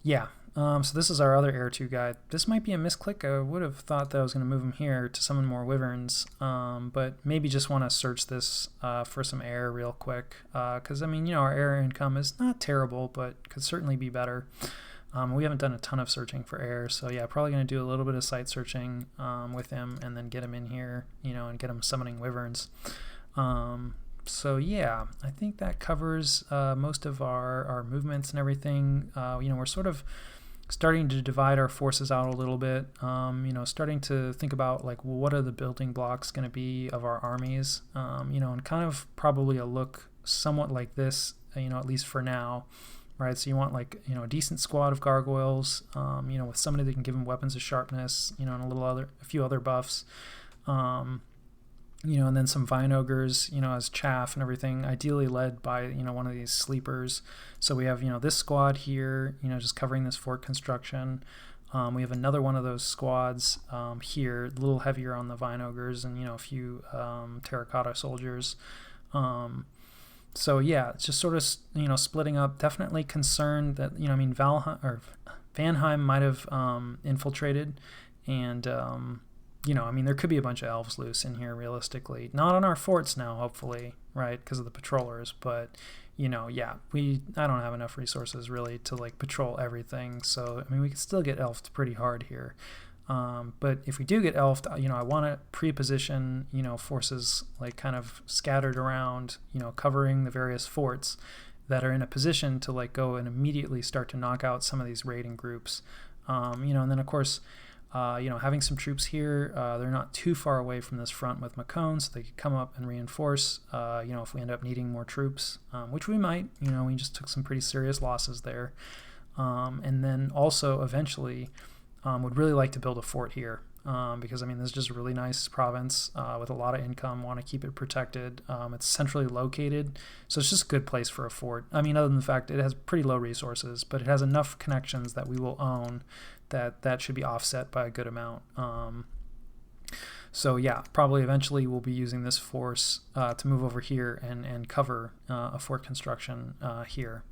Yeah. So this is our other Air 2 guy. This might be a misclick. I would have thought that I was going to move him here to summon more Wyverns, but maybe just want to search this for some air real quick, because our air income is not terrible, but could certainly be better. We haven't done a ton of searching for air, so yeah, probably going to do a little bit of site searching with him, and then get him in here, and get him summoning Wyverns. So yeah, I think that covers most of our movements and everything. We're sort of starting to divide our forces out a little bit, starting to think about like, well, what are the building blocks going to be of our armies, and kind of probably a look somewhat like this, at least for now, right? So you want like, a decent squad of gargoyles, with somebody that can give them weapons of sharpness, and a few other buffs, and then some vine ogres, as chaff and everything, ideally led by, one of these sleepers. So we have, this squad here, just covering this fort construction. We have another one of those squads here, a little heavier on the vine ogres, and, a few terracotta soldiers. So yeah, it's just sort of, splitting up. Definitely concerned that, Vanheim might have infiltrated, and there could be a bunch of elves loose in here realistically. Not on our forts now, hopefully, right, because of the patrollers, but yeah, I don't have enough resources really to like patrol everything. So we could still get elfed pretty hard here. But if we do get elfed, I want to pre-position, forces like kind of scattered around, covering the various forts that are in a position to like go and immediately start to knock out some of these raiding groups. And then of course, having some troops here, they're not too far away from this front with Macon, so they could come up and reinforce, if we end up needing more troops, which we might. We just took some pretty serious losses there. And then also eventually would really like to build a fort here, because this is just a really nice province with a lot of income. Want to keep it protected. It's centrally located, so it's just a good place for a fort. Other than the fact it has pretty low resources, but it has enough connections that we will own that should be offset by a good amount. So yeah, probably eventually we'll be using this force to move over here and cover a fort construction here.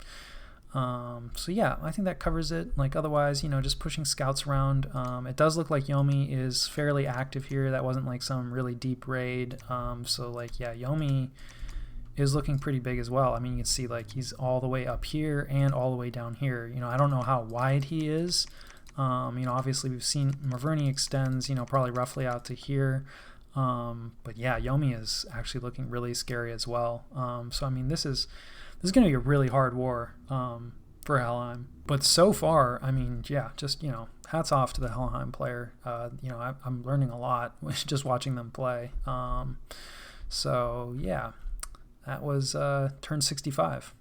So yeah, I think that covers it. Like otherwise, just pushing scouts around. It does look like Yomi is fairly active here. That wasn't like some really deep raid. So like yeah, Yomi is looking pretty big as well. I mean, you can see like he's all the way up here and all the way down here. I don't know how wide he is. Obviously we've seen Maverny extends, probably roughly out to here. But yeah, Yomi is actually looking really scary as well. So I mean, this is going to be a really hard war for Helheim. But so far, I mean, yeah, just hats off to the Helheim player. I'm learning a lot just watching them play. So yeah, that was turn 65.